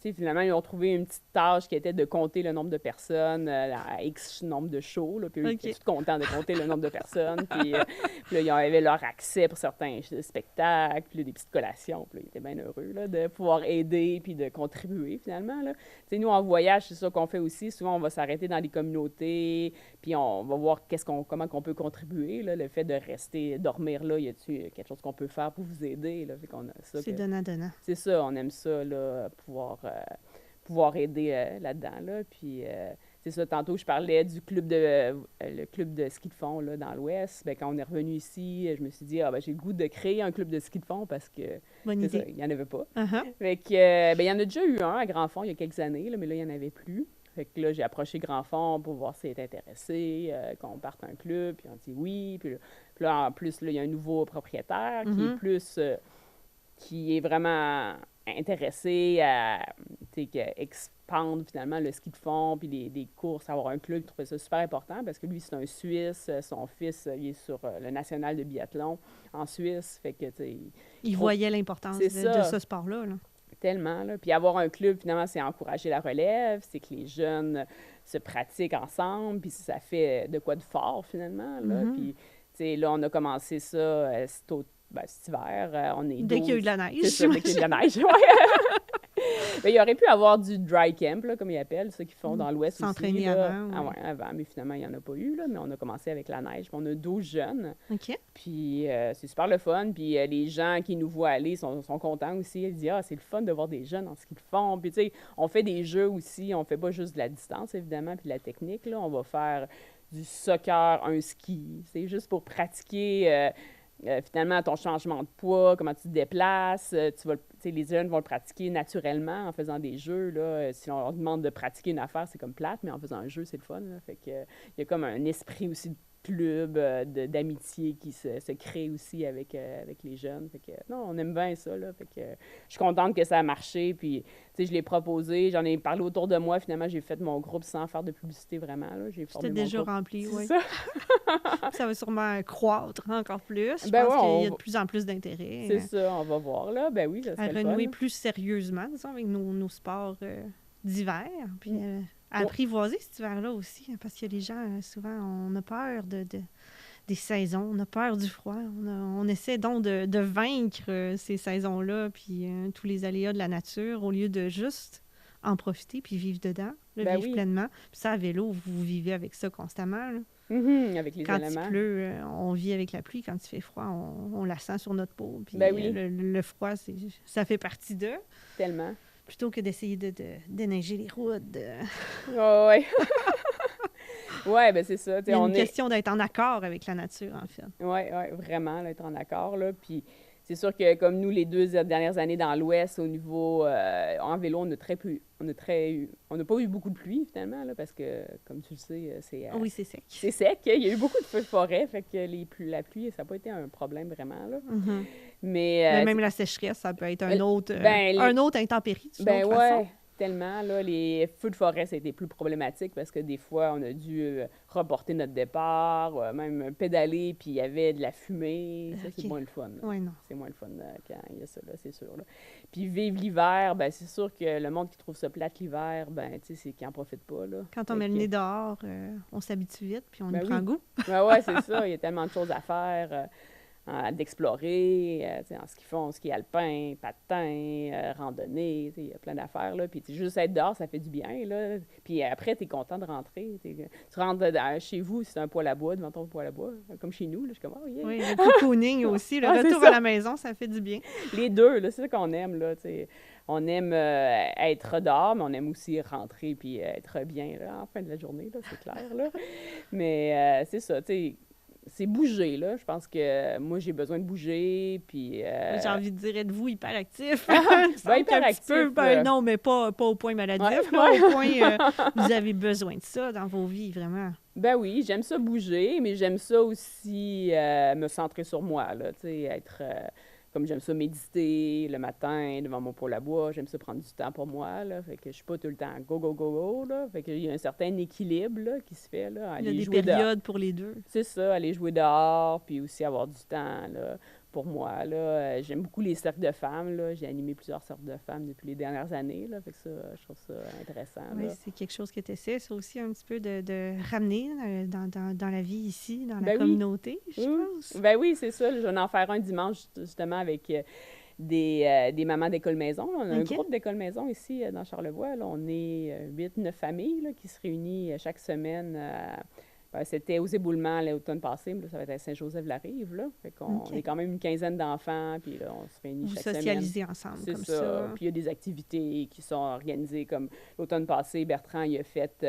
finalement, ils ont trouvé une petite tâche qui était de compter le nombre de personnes à X nombre de shows. Là, puis eux, ils étaient OK. tout contents de compter le nombre de personnes. Puis là, ils avaient leur accès pour certains spectacles, puis là, des petites collations. Puis là, ils étaient bien heureux là, de pouvoir aider puis de contribuer finalement. Là. Tu sais, nous, en voyage, c'est ça qu'on fait aussi. Souvent, on va s'arrêter dans les communautés, puis on va voir comment on peut contribuer. Là. Le fait de rester, dormir là, y a-t-il quelque chose qu'on peut faire pour vous aider? Là? Fait qu'on a ça C'est que- donnant-donnant. C'est ça, on aime ça, là, pouvoir aider là-dedans. Là. Puis, c'est ça, tantôt, je parlais du le club de ski de fond là, dans l'Ouest. Bien, quand on est revenu ici, je me suis dit, j'ai le goût de créer un club de ski de fond parce que, Bonne c'est ça, idée. il n'y en avait pas. Uh-huh. Fait que, ben, il y en a déjà eu un à Grand Fond il y a quelques années, là, mais là, il n'y en avait plus. Fait que là, j'ai approché Grand Fond pour voir s'il était intéressé, qu'on parte un club, puis on dit oui. Puis là, en plus, là, il y a un nouveau propriétaire qui est Mhm. plus, qui est vraiment intéressé à, tu sais, expandre finalement le ski de fond, puis des courses, avoir un club. Il trouvait ça super important parce que lui, c'est un Suisse. Son fils, il est sur le national de biathlon en Suisse. Fait que, tu sais, Ils Trop- voyaient l'importance c'est de ça. ce sport-là. Là. tellement, là. Puis avoir un club, finalement, c'est encourager la relève, c'est que les jeunes se pratiquent ensemble, puis ça fait de quoi de fort, finalement, là. Mhm. Puis, tu sais, là, on a commencé ça cet hiver. On est Dès qu'il y a eu 12. de la neige. C'est ça, dès qu'il y a de la neige, ouais. Mais il aurait pu avoir du dry camp, là, comme ils appellent, ça qu'ils font dans l'Ouest aussi. S'entraîner là. avant, Ah ouais. ouais, avant, mais finalement, il n'y en a pas eu, là, mais on a commencé avec la neige. Puis on a 12 jeunes, OK. puis c'est super le fun. Puis les gens qui nous voient aller sont contents aussi. Ils disent « Ah, c'est le fun de voir des jeunes dans ce qu'ils font. » Puis tu sais, on fait des jeux aussi. On fait pas juste de la distance, évidemment, puis de la technique, là. On va faire du soccer, un ski. C'est juste pour pratiquer... finalement, ton changement de poids, comment tu te déplaces, les jeunes vont le pratiquer naturellement en faisant des jeux. Là. Si on leur demande de pratiquer une affaire, c'est comme plate, mais en faisant un jeu, c'est le fun. Là. Fait que, il y a comme un esprit aussi de club, d'amitié qui se crée aussi avec les jeunes. Fait que, non, on aime bien ça. Là. Fait que, je suis contente que ça a marché. Puis, je l'ai proposé, j'en ai parlé autour de moi. Finalement, j'ai fait mon groupe sans faire de publicité vraiment. Là. J'ai formé C'était mon déjà groupe. rempli, oui. Ça. Ça va sûrement croître encore plus. Je Ben pense ouais, qu'il y a de plus en plus d'intérêt. C'est ça, on va voir. Là. Ben oui, ça À serait le renouer fun. plus sérieusement, disons, avec nos sports d'hiver. Puis à apprivoiser cet hiver-là aussi, hein, parce que les gens, souvent, on a peur des saisons, on a peur du froid. On essaie donc de vaincre ces saisons-là, puis tous les aléas de la nature, au lieu de juste en profiter puis vivre dedans, vivre pleinement. Puis ça, à vélo, vous vivez avec ça constamment. Là. Avec les quand éléments. il pleut, on vit avec la pluie. Quand il fait froid, on la sent sur notre peau. Puis le froid, ça fait partie d'eux. Tellement. Plutôt que d'essayer de déneiger les routes. Oui. Oui, ben c'est ça. Il y a une question d'être en accord avec la nature, en fait. Oui, vraiment, là, être en accord. Là. Puis c'est sûr que comme nous, les 2 dernières années dans l'Ouest, au niveau en vélo, on n'a pas eu beaucoup de pluie, finalement, là, parce que, comme tu le sais, c'est... oui, c'est sec. C'est sec. Il y a eu beaucoup de feux de forêt, fait que la pluie, ça n'a pas été un problème, vraiment, là. Mm-hmm. Mais même la sécheresse, ça peut être un autre intempérie, d'une autre façon. Tellement, là, les feux de forêt, ça a été plus problématique parce que des fois, on a dû reporter notre départ, même pédaler, puis il y avait de la fumée. Ça, c'est moins le fun. Oui, non. C'est moins le fun quand il y a ça, là, c'est sûr. Là. Puis vivre l'hiver, ben c'est sûr que le monde qui trouve ça plate l'hiver, ben tu sais, c'est qu'il n'en profite pas, là. Quand on met le nez dehors, on s'habitue vite, puis on y prend goût. Oui, c'est ça. Il y a tellement de choses à faire. D'explorer, en ski alpin, patin, randonnée, il y a plein d'affaires, là. Puis juste être dehors, ça fait du bien, là. Puis après, tu es content de rentrer. Tu rentres chez vous, c'est un poêle à bois, devant ton poêle à bois, comme chez nous, là, je suis comme, oh yeah! Oui, le cocooning aussi, le retour à la maison, ça fait du bien. Les deux, là, c'est ça qu'on aime, là, t'sais. On aime être dehors, mais on aime aussi rentrer puis être bien, là, en fin de la journée, là, c'est clair, là. Mais c'est ça, tu sais, c'est bouger, là. Je pense que moi, j'ai besoin de bouger, puis... J'ai envie de dire, êtes-vous hyperactif? Hyperactif. Non, mais pas au point maladif, là, au point vous avez besoin de ça dans vos vies, vraiment. Ben oui, j'aime ça bouger, mais j'aime ça aussi me centrer sur moi, là, tu sais, être... comme j'aime ça méditer le matin devant mon poêle à bois, j'aime ça prendre du temps pour moi, là, fait que je suis pas tout le temps go, go, go, go, là, fait qu'il y a un certain équilibre, là, qui se fait, là. Il y a des périodes pour les deux. C'est ça, aller jouer dehors, puis aussi avoir du temps, là, pour moi, là. J'aime beaucoup les cercles de femmes, là. J'ai animé plusieurs cercles de femmes depuis les dernières années, là, fait que ça, je trouve ça intéressant, oui, là. c'est quelque chose que tu essaies, ça aussi, un petit peu de ramener dans la vie ici, dans la communauté, je pense. Ben oui, c'est ça. Je vais en faire un dimanche, justement, avec des mamans d'école-maison. On a un groupe d'école-maison ici, dans Charlevoix. Là. On est 8-9 familles là, qui se réunissent chaque semaine. C'était aux éboulements l'automne passé, mais là, ça va être à Saint-Joseph-la-Rive. Là. Fait qu'on est quand même une quinzaine d'enfants, puis là, on se réunit chaque semaine. Vous socialisez ensemble, c'est comme ça. Puis il y a des activités qui sont organisées, comme l'automne passé, Bertrand, il a fait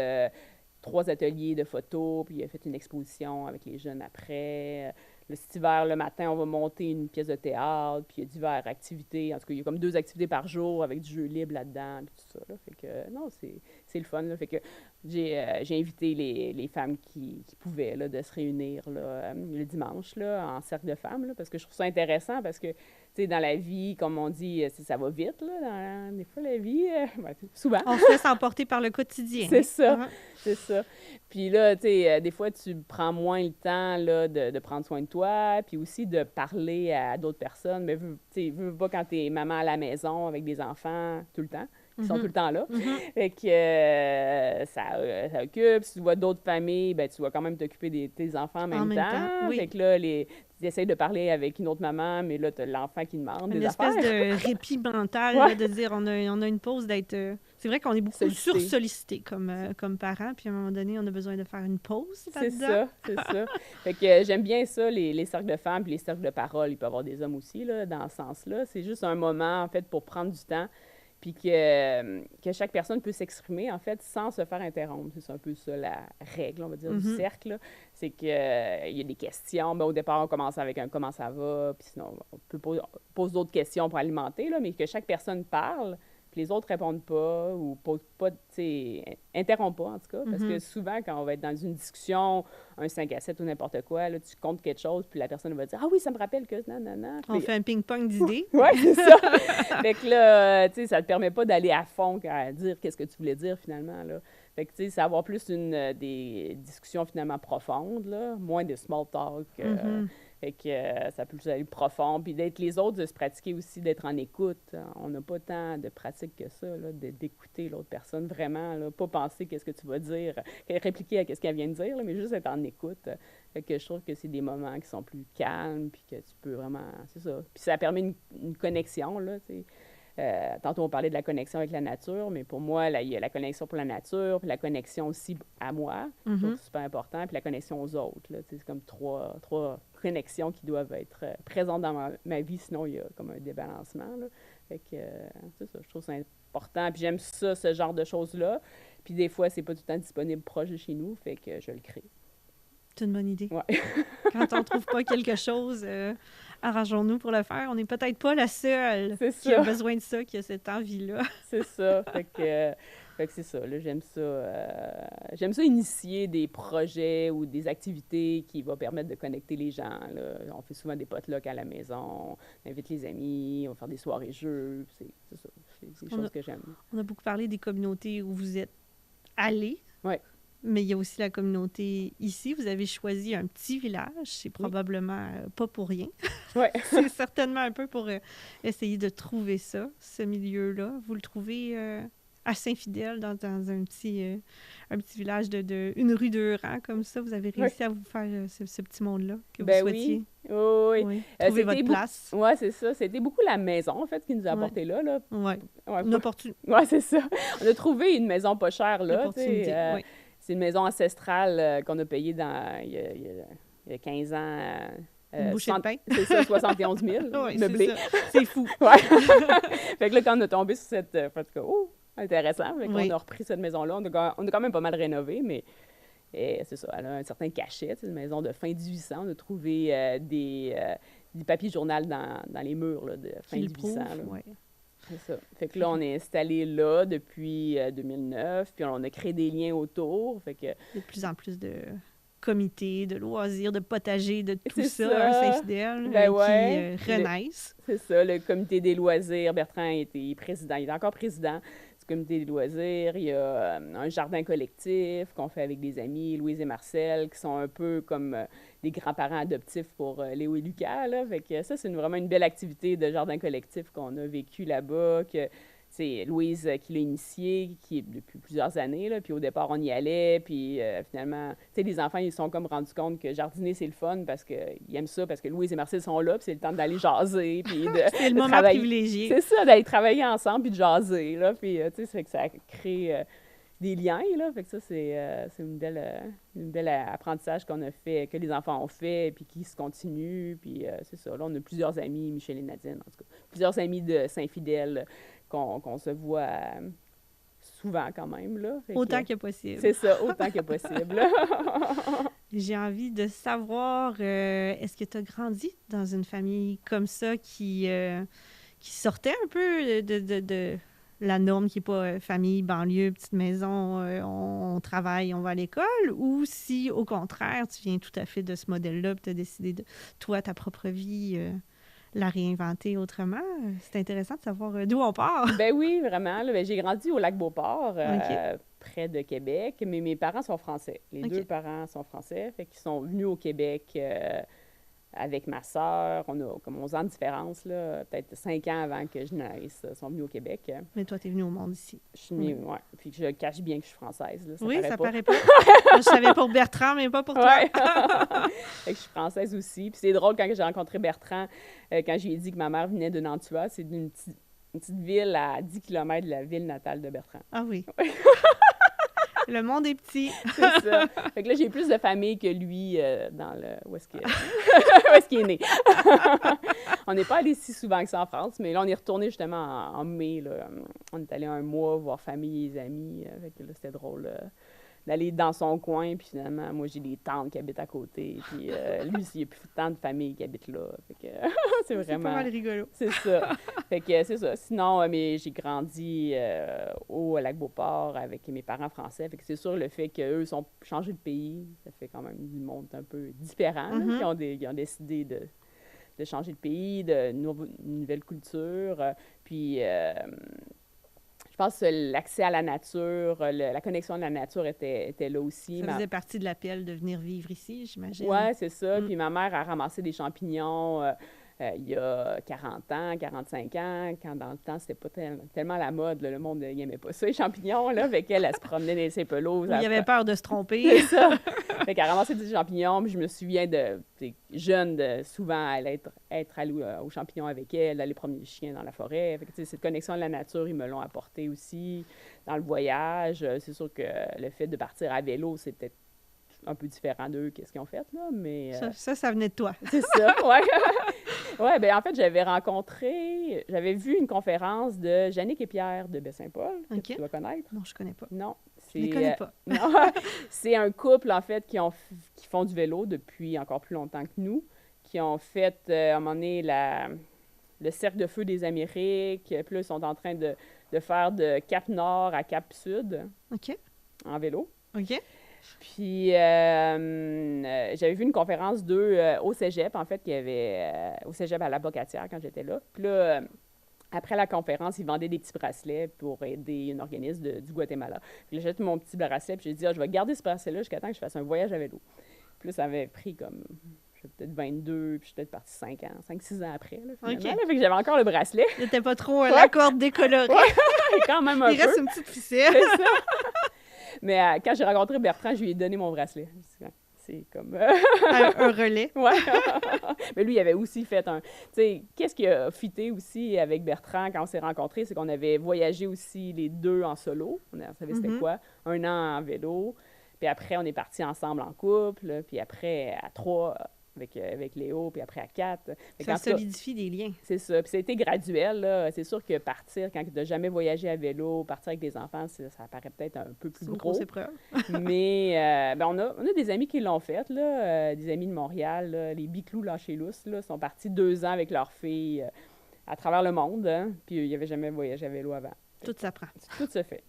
3 ateliers de photos, puis il a fait une exposition avec les jeunes après. Cet hiver, le matin, on va monter une pièce de théâtre, puis il y a diverses activités. En tout cas, il y a comme 2 activités par jour avec du jeu libre là-dedans, puis tout ça. Là. Fait que, non, c'est le fun. Là. Fait que j'ai invité les femmes qui pouvaient là, de se réunir là, le dimanche là, en cercle de femmes, là, parce que je trouve ça intéressant, parce que, tu sais, dans la vie, comme on dit, ça va vite, là, des fois, la vie, souvent. On se laisse emporter par le quotidien. C'est ça, c'est ça. Puis là, tu sais, des fois, tu prends moins le temps là, de prendre soin de toi, puis aussi de parler à d'autres personnes. Mais tu sais, veux pas quand t'es maman à la maison avec des enfants tout le temps, qui sont tout le temps là. Fait que ça occupe. Si tu vois d'autres familles, ben tu vas quand même t'occuper de tes enfants en même temps. Oui. Fait que là, tu essaies de parler avec une autre maman, mais là, tu as l'enfant qui demande des affaires. Une espèce de répit mental, là, de dire on a une pause d'être... C'est vrai qu'on est beaucoup sursollicité comme parents, puis à un moment donné, on a besoin de faire une pause là-dedans. C'est ça. Fait que j'aime bien ça, les cercles de femmes puis les cercles de parole. Il peut y avoir des hommes aussi, là, dans ce sens-là. C'est juste un moment, en fait, pour prendre du temps. puis que chaque personne peut s'exprimer, en fait, sans se faire interrompre. C'est un peu ça la règle, on va dire, du cercle, là. C'est qu'il y a des questions. Au départ, on commence avec un « comment ça va », puis sinon, on peut poser d'autres questions pour alimenter, là, mais que chaque personne parle, puis les autres répondent pas ou posent pas, tu sais, interrompent pas, en tout cas. Parce que souvent, quand on va être dans une discussion, un 5 à 7 ou n'importe quoi, là, tu comptes quelque chose, puis la personne va dire « Ah oui, ça me rappelle que... » nanana. On fait un ping-pong d'idées. Oui, c'est ça. Fait que là, tu sais, ça te permet pas d'aller à fond à dire qu'est-ce que tu voulais dire, finalement, là. Fait que, tu sais, c'est avoir plus des discussions, finalement, profondes, là, moins de small talk. Fait que ça peut plus aller profond. Puis d'être les autres, de se pratiquer aussi, d'être en écoute. On n'a pas tant de pratique que ça, là, d'écouter l'autre personne vraiment, là, pas penser qu'est-ce que tu vas dire, répliquer à qu'est-ce qu'elle vient de dire, là, mais juste être en écoute. Fait que je trouve que c'est des moments qui sont plus calmes, puis que tu peux vraiment... C'est ça. Puis ça permet une connexion, là, tu sais. Tantôt, on parlait de la connexion avec la nature, mais pour moi, là, il y a la connexion pour la nature, puis la connexion aussi à moi, je trouve que c'est super important, puis la connexion aux autres. Là, c'est comme trois connexions qui doivent être présentes dans ma vie, sinon il y a comme un débalancement. Là. Fait que, c'est ça, je trouve ça important, puis j'aime ça, ce genre de choses-là. Puis des fois, c'est pas tout le temps disponible proche de chez nous, fait que je le crée. C'est une bonne idée. Ouais. Quand on trouve pas quelque chose, arrangeons-nous pour le faire. On n'est peut-être pas la seule qui a besoin de ça, qui a cette envie-là. C'est ça. Fait que c'est ça. Là, j'aime ça initier des projets ou des activités qui vont permettre de connecter les gens. Là. On fait souvent des potlucks à la maison, on invite les amis, on va faire des soirées-jeux. C'est ça. C'est des choses que j'aime. On a beaucoup parlé des communautés où vous êtes allés. Oui. Mais il y a aussi la communauté ici. Vous avez choisi un petit village. C'est probablement pas pour rien. Oui. C'est certainement un peu pour essayer de trouver ça, ce milieu-là. Vous le trouvez à Saint-Fidèle, dans un petit village de une rue de rang comme ça. Vous avez réussi à vous faire ce petit monde-là que vous souhaitiez. Oui. Trouver votre place. Oui, c'est ça. C'était beaucoup la maison, en fait, qui nous a apporté là. Oui. Une opportunité. Oui, c'est ça. On a trouvé une maison pas chère, là. Opportunité, oui. C'est une maison ancestrale qu'on a payée il y a 15 ans. Une bouchée de pain. C'est ça, 71 000 meublé. C'est fou. Ouais. Fait que là, quand on a tombé sur cette... en tout cas, intéressant. Fait qu'on a repris cette maison-là. On a quand même pas mal rénové, mais c'est ça. Elle a un certain cachet. C'est une maison de fin 1800. On a trouvé des papiers journal dans les murs là, de fin 1800. Oui. C'est ça. Fait que là, on est installé là depuis 2009, puis on a créé des liens autour. Fait que... De plus en plus de comités, de loisirs, de potagers, de tout ça à Saint-Fidèle qui renaissent. C'est ça, le comité des loisirs. Bertrand était président. Il est encore président du comité des loisirs. Il y a un jardin collectif qu'on fait avec des amis, Louise et Marcel, qui sont un peu comme... des grands-parents adoptifs pour Léo et Lucas, là. Fait que ça, c'est vraiment une belle activité de jardin collectif qu'on a vécu là-bas, que c'est Louise qui l'a initié, qui est depuis plusieurs années, là. Puis au départ, on y allait, puis finalement, tu sais, les enfants, ils se sont comme rendus compte que jardiner, c'est le fun parce qu'ils aiment ça, parce que Louise et Marcel sont là, puis c'est le temps d'aller jaser, puis c'est le moment travailler. Privilégié. C'est ça, d'aller travailler ensemble, puis de jaser, là. Puis, tu sais, ça fait que ça crée... des liens, là. Fait que ça, c'est une belle apprentissage qu'on a fait, que les enfants ont fait, puis qui se continue. Puis c'est ça. Là, on a plusieurs amis, Michel et Nadine, en tout cas. Plusieurs amis de Saint-Fidèle qu'on se voit souvent quand même, là. Autant que possible. C'est ça, autant que possible. J'ai envie de savoir, est-ce que tu as grandi dans une famille comme ça qui sortait un peu de la norme qui n'est pas famille, banlieue, petite maison, on travaille, on va à l'école, ou si, au contraire, tu viens tout à fait de ce modèle-là et tu as décidé de, toi, ta propre vie, la réinventer autrement. C'est intéressant de savoir d'où on part. Ben oui, vraiment. Là, j'ai grandi au Lac-Beauport, près de Québec, mais mes parents sont français. Les deux parents sont français, fait qu'ils sont venus au Québec... avec ma sœur, on a comme 11 ans de différence, là, peut-être 5 ans avant que je naisse, ils sont venus au Québec. Mais toi, tu es venue au monde ici. Je suis venue, oui. Puis je cache bien que je suis française. Là, ça paraît pas. Je savais pour Bertrand, mais pas pour toi. Fait que je suis française aussi. Puis c'est drôle, quand j'ai rencontré Bertrand, quand je lui ai dit que ma mère venait de Nantua, c'est une petite ville à 10 km de la ville natale de Bertrand. Ah oui. Le monde est petit. C'est ça. Fait que là, j'ai plus de famille que lui dans le... Où est-ce qu'il est né? On n'est pas allé si souvent que ça en France, mais là, on est retourné justement en mai. Là. On est allé un mois voir famille et les amis. Fait que là, c'était drôle d'aller dans son coin. Puis finalement, moi, j'ai des tantes qui habitent à côté. Puis lui, il n'y a plus tant de famille qui habite là. Fait que c'est vraiment... C'est pas mal rigolo. C'est ça. Fait que c'est ça. Sinon, mais j'ai grandi au Lac-Beauport avec mes parents français. Fait que c'est sûr, le fait qu'eux ont changé de pays, ça fait quand même du monde un peu différent. Là, qui ont décidé de changer de pays, de nouvelle culture. Puis... je pense que l'accès à la nature, la connexion à la nature était là aussi. Ça faisait partie de l'appel de venir vivre ici, j'imagine. Oui, c'est ça. Puis ma mère a ramassé des champignons il y a 40 ans, 45 ans, quand dans le temps, c'était pas tellement la mode. Là, le monde n'aimait pas ça, les champignons. Là, fait qu'elle, elle se promenait dans ses pelouses. Il y avait peur de se tromper. C'est ça. Fait qu'elle a ramassé des champignons. Puis je me souviens jeune, souvent, aller être allée aux champignons avec elle, d'aller promener les chiens dans la forêt. Fait que, cette connexion à la nature, ils me l'ont apporté aussi dans le voyage. C'est sûr que le fait de partir à vélo, c'est peut-être un peu différent d'eux, qu'est-ce qu'ils ont fait, là, mais... Ça venait de toi. C'est ça, ouais. Ouais, bien, en fait, j'avais vu une conférence de Jannick et Pierre de Baie-Saint-Paul, que tu dois connaître. Non, je connais pas. Non. Je les connais pas. Non, c'est un couple, en fait, qui font du vélo depuis encore plus longtemps que nous, qui ont fait, à un moment donné, le Cercle de feu des Amériques, puis là, ils sont en train de faire de Cap-Nord à Cap-Sud en vélo. OK. Puis, j'avais vu une conférence d'eux au cégep, en fait, au cégep à la Bocatière quand j'étais là. Puis là, après la conférence, ils vendaient des petits bracelets pour aider un organisme du Guatemala. Puis là, j'ai fait mon petit bracelet, puis j'ai dit, je vais garder ce bracelet-là jusqu'à temps que je fasse un voyage à vélo. Puis là, ça avait pris comme, peut-être 22, puis je suis peut-être partie 5-6 ans après, là, finalement. Là, fait que j'avais encore le bracelet. C'était pas trop la corde décolorée. Quand même un peu. Il reste une petite ficelle. C'est ça. Mais quand j'ai rencontré Bertrand, je lui ai donné mon bracelet. C'est comme... un relais. Ouais. Mais lui, il avait aussi fait un... Tu sais, qu'est-ce qui a fité aussi avec Bertrand quand on s'est rencontrés, c'est qu'on avait voyagé aussi les deux en solo. On savait c'était quoi. 1 an en vélo. Puis après, on est partis ensemble en couple. Puis après, à 3... Avec Léo, puis après à 4. Ça solidifie des liens. C'est ça. Puis ça a été graduel, là. C'est sûr que partir, quand tu n'as jamais voyagé à vélo, partir avec des enfants, ça paraît peut-être un peu plus gros. C'est une grosse épreuve. Mais on a des amis qui l'ont fait, là, des amis de Montréal, là, les Biclous Lâcher-Lousse, là, sont partis 2 ans avec leur fille à travers le monde, hein, puis ils n'avaient jamais voyagé à vélo avant. Tout s'apprend. Tout se fait.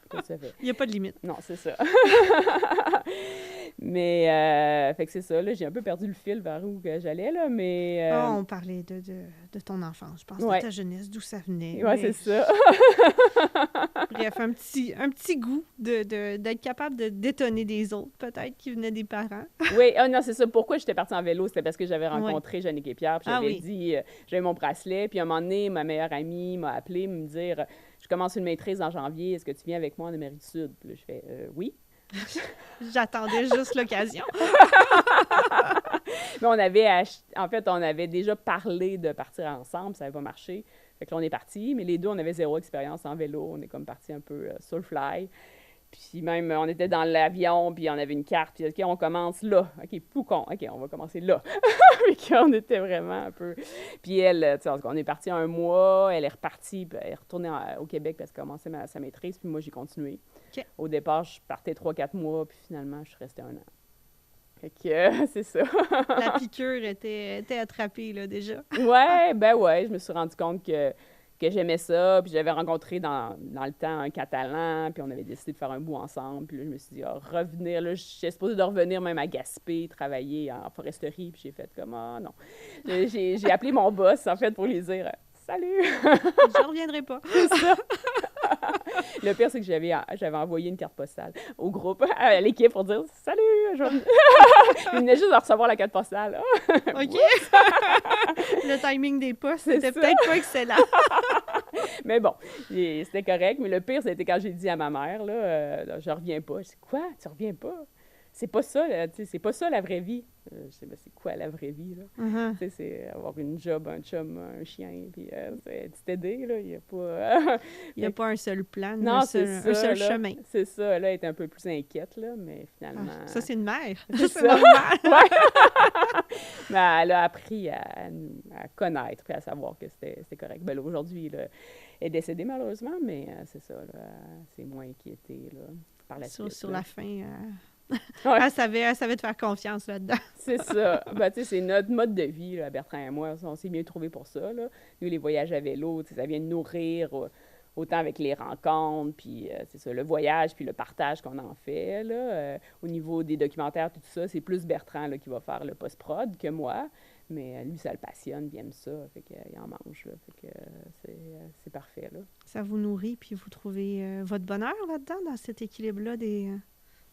Tout se fait. Il n'y a pas de limite. Non, c'est ça. Mais, fait que c'est ça, là, j'ai un peu perdu le fil vers où j'allais, là, mais... on parlait de ton enfance, je pense, de ta jeunesse, d'où ça venait. Oui, c'est ça. Bref, un petit goût d'être capable de détonner des autres, peut-être, qui venaient des parents. Oui, non, c'est ça. Pourquoi j'étais partie en vélo? C'était parce que j'avais rencontré Jannick et Pierre, puis j'avais dit, j'avais mon bracelet, puis à un moment donné, ma meilleure amie m'a appelé me dire, je commence une maîtrise en janvier, est-ce que tu viens avec moi en Amérique du Sud? Puis là, je fais, oui. J'attendais juste l'occasion. Mais on avait déjà parlé de partir ensemble, ça n'avait pas marché. Fait que là, on est partis, mais les deux, on avait 0 expérience en vélo. On est comme partis un peu sur le fly. Puis même, on était dans l'avion, puis on avait une carte, puis OK, on commence là. OK, Poucon, OK, on va commencer là. Puis on était vraiment un peu... Puis elle, tu sais, on est parti 1 mois, elle est repartie, puis elle est retournée au Québec parce qu'elle commençait sa maîtrise, puis moi, j'ai continué. Okay. Au départ, je partais 3-4 mois, puis finalement, je suis restée 1 an. Fait que c'est ça. La piqûre était attrapée, là, déjà. Ouais, je me suis rendu compte que j'aimais ça, puis j'avais rencontré dans le temps un Catalan, puis on avait décidé de faire un bout ensemble, puis là, je me suis dit, revenir, là, j'étais supposée de revenir même à Gaspé, travailler en foresterie, puis j'ai fait comme, non. J'ai appelé mon boss, en fait, pour lui dire, salut! Je reviendrai pas. C'est ça. Le pire, c'est que j'avais envoyé une carte postale au groupe, à l'équipe, pour dire, salut! Il venait juste de recevoir la carte postale. OK. Le timing des postes, c'était peut-être pas excellent. Mais bon, c'était correct. Mais le pire, c'était quand j'ai dit à ma mère, là, je reviens pas. Je dis, quoi? Tu reviens pas? c'est pas ça, là, tu sais, c'est pas ça la vraie vie. Je sais pas, c'est quoi la vraie vie, là? Uh-huh. Tu sais, c'est avoir une job, un chum, un chien, puis c'est t'aider, là, il y a pas... Il n'y a pas un seul plan, non, un c'est seul ça, là. chemin. C'est ça, là, elle était un peu plus inquiète, là, mais finalement... Ça, c'est une mère. C'est C'est ça. normal. Ouais. Mais elle a appris à connaître puis à savoir que c'était correct. Ben là, aujourd'hui, là, elle est décédée malheureusement, mais c'est ça, là, elle s'est moins inquiétée là, par la suite. Sur là. la fin, Ouais. elle savait te faire confiance là-dedans. C'est ça. Ben, tu sais, c'est notre mode de vie, là, Bertrand et moi. On s'est bien trouvés pour ça, là. Nous, les voyages à vélo, tu sais, ça vient de nourrir autant avec les rencontres, puis c'est ça, le voyage, puis le partage qu'on en fait, là. Au niveau des documentaires, tout ça, c'est plus Bertrand, là, qui va faire le post-prod que moi. Mais lui, ça le passionne, puis il aime ça, fait qu'il en mange, là. Fait que c'est parfait, là. Ça vous nourrit, puis vous trouvez votre bonheur là-dedans, dans cet équilibre-là des...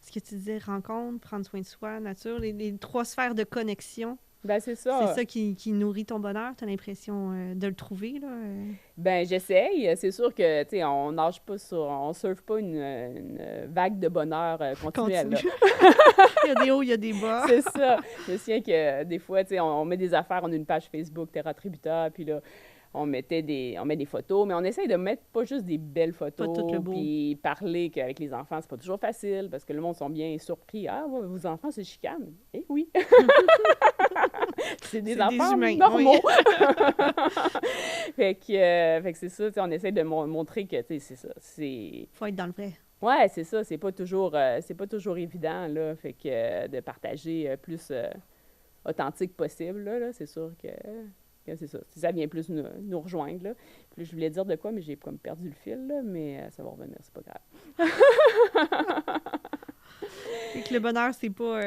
ce que tu disais, rencontre, prendre soin de soi, nature, les 3 sphères de connexion. Ben c'est ça. C'est ça qui nourrit ton bonheur. Tu as l'impression de le trouver, là? Ben j'essaye. C'est sûr que, tu sais, on nage pas on surfe pas une vague de bonheur continuelle. Continue. Là. Il y a des hauts, il y a des bas. C'est ça. Je me souviens que des fois, tu sais, on met des affaires, on a une page Facebook, Terra Tributa, puis là, on met des photos, mais on essaye de mettre pas juste des belles photos, Pas tout le beau. puis parler qu'avec les enfants, c'est pas toujours facile, parce que le monde sont bien surpris. Ah, ouais, vos enfants, c'est chicane. Eh oui! C'est des enfants humains, normaux! oui. fait que c'est ça, tu sais, on essaie de montrer que, tu sais, c'est ça, c'est... Faut être dans le vrai. Ouais, c'est ça, c'est pas toujours évident, là, fait que de partager plus authentique possible, là, c'est sûr que c'est ça. Ça vient plus nous rejoindre, là. Puis je voulais dire de quoi, mais j'ai comme perdu le fil, là, mais ça va revenir, c'est pas grave. Et que le bonheur, c'est pas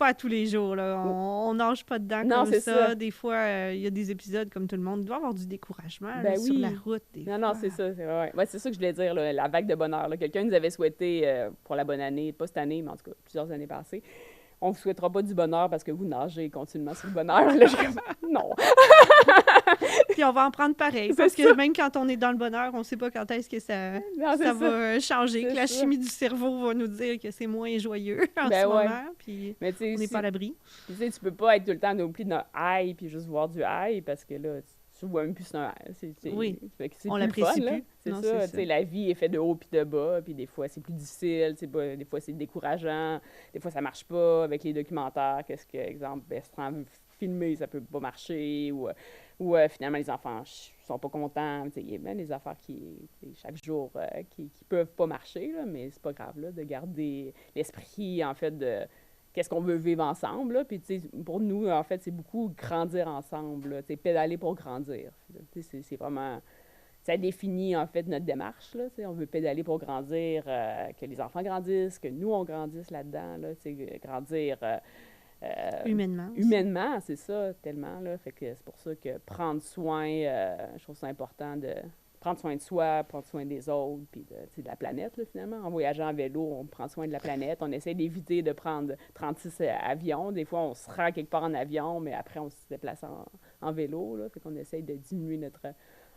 à tous les jours, là. On nage pas dedans Non, comme c'est ça. ça. Des fois, il y a des épisodes, comme tout le monde, il doit y avoir du découragement là, Ben sur oui. la route. Non, c'est ça. Ouais, c'est ça que je voulais dire, là, la vague de bonheur. Là. Quelqu'un nous avait souhaité pour la bonne année, pas cette année, mais en tout cas plusieurs années passées. On ne vous souhaitera pas du bonheur parce que vous nagez continuellement sur le bonheur. Là, je suis comme, non. Puis on va en prendre pareil. Parce que même quand on est dans le bonheur, on ne sait pas quand est-ce que ça va changer. Que la chimie du cerveau va nous dire que c'est moins joyeux en ce moment. Puis mais on n'est pas à l'abri. Tu sais, tu peux pas être tout le temps occupé d'un high puis juste voir du high parce que là, tu vois même plus c'est un high. Oui, on plus l'apprécie fun, plus. C'est Non, ça, c'est tu sais, la vie est faite de haut puis de bas, puis des fois c'est plus difficile, des fois c'est décourageant, des fois ça marche pas avec les documentaires, qu'est-ce que, exemple, Bertrand veut filmer, ça peut pas marcher, ou finalement les enfants sont pas contents, tu sais, il y a même des affaires qui, chaque jour, qui peuvent pas marcher, là, mais c'est pas grave, là, de garder l'esprit, en fait, de qu'est-ce qu'on veut vivre ensemble, là. Puis, tu sais, pour nous, en fait, c'est beaucoup grandir ensemble, là, tu sais, pédaler pour grandir. Tu sais, c'est vraiment... Ça définit, en fait, notre démarche, là, tu sais, on veut pédaler pour grandir, que les enfants grandissent, que nous, on grandisse là-dedans, là, tu sais, grandir... humainement. Humainement, c'est ça, tellement, là. Fait que c'est pour ça que prendre soin, je trouve ça important de prendre soin de soi, prendre soin des autres, puis de la planète, là, finalement. En voyageant en vélo, on prend soin de la planète. On essaie d'éviter de prendre 36 avions. Des fois, on se rend quelque part en avion, mais après, on se déplace en vélo, là. Fait qu'on essaie de diminuer notre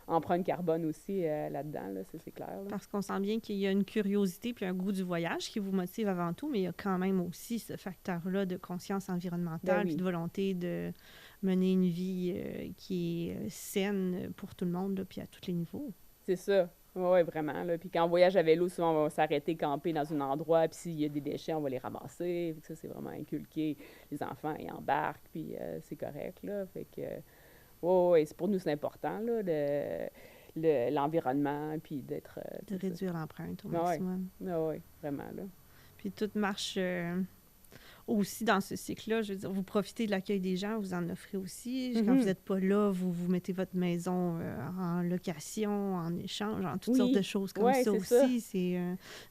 empreinte carbone aussi là-dedans, là, ça, c'est clair. Là. Parce qu'on sent bien qu'il y a une curiosité puis un goût du voyage qui vous motive avant tout, mais il y a quand même aussi ce facteur-là de conscience environnementale puis de volonté de mener une vie qui est saine pour tout le monde, là, puis à tous les niveaux. C'est ça. Oui, vraiment. Là. Puis quand on voyage à vélo, souvent, on va s'arrêter, camper dans un endroit, puis s'il y a des déchets, on va les ramasser. Ça, c'est vraiment inculqué. Les enfants, ils embarquent, puis c'est correct, là. Fait que, c'est pour nous, c'est important, là, l'environnement, puis d'être... de réduire l'empreinte au maximum. Oui, vraiment, là. Puis tout marche... aussi dans ce cycle-là, je veux dire, vous profitez de l'accueil des gens, vous en offrez aussi. Quand vous n'êtes pas là, vous mettez votre maison en location, en échange, en toutes sortes de choses comme ça aussi. C'est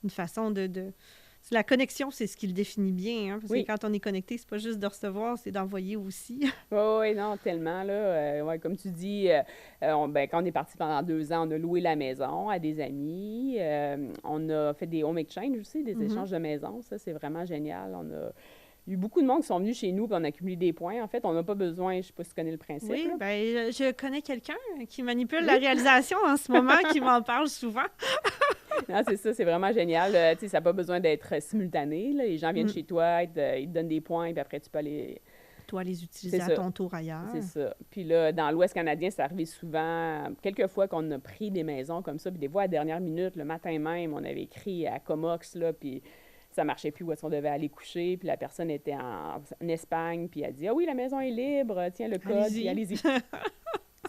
une façon de... La connexion, c'est ce qui le définit bien. Hein, parce que quand on est connecté, c'est pas juste de recevoir, c'est d'envoyer aussi. Oui, non, tellement. Là, comme tu dis, quand on est parti pendant 2 ans, on a loué la maison à des amis. On a fait des home exchange aussi, des échanges de maisons. Ça, c'est vraiment génial. On a eu beaucoup de monde qui sont venus chez nous et on a accumulé des points. En fait, on n'a pas besoin, je ne sais pas si tu connais le principe. Oui, là. Je connais quelqu'un qui manipule la réalisation en ce moment, qui m'en parle souvent. Non, c'est ça, c'est vraiment génial. Tu sais, ça n'a pas besoin d'être simultané, là. Les gens viennent chez toi, ils te donnent des points, puis après, tu peux aller... Toi, les utiliser C'est à ça. ton tour ailleurs. C'est ça. Puis là, dans l'Ouest canadien, c'est arrivé souvent, quelques fois qu'on a pris des maisons comme ça, puis des fois, à la dernière minute, le matin même, on avait écrit à Comox, là, puis ça marchait plus où est-ce qu'on devait aller coucher, puis la personne était en Espagne, puis elle dit « Ah oui, la maison est libre, tiens le code, puis allez-y. »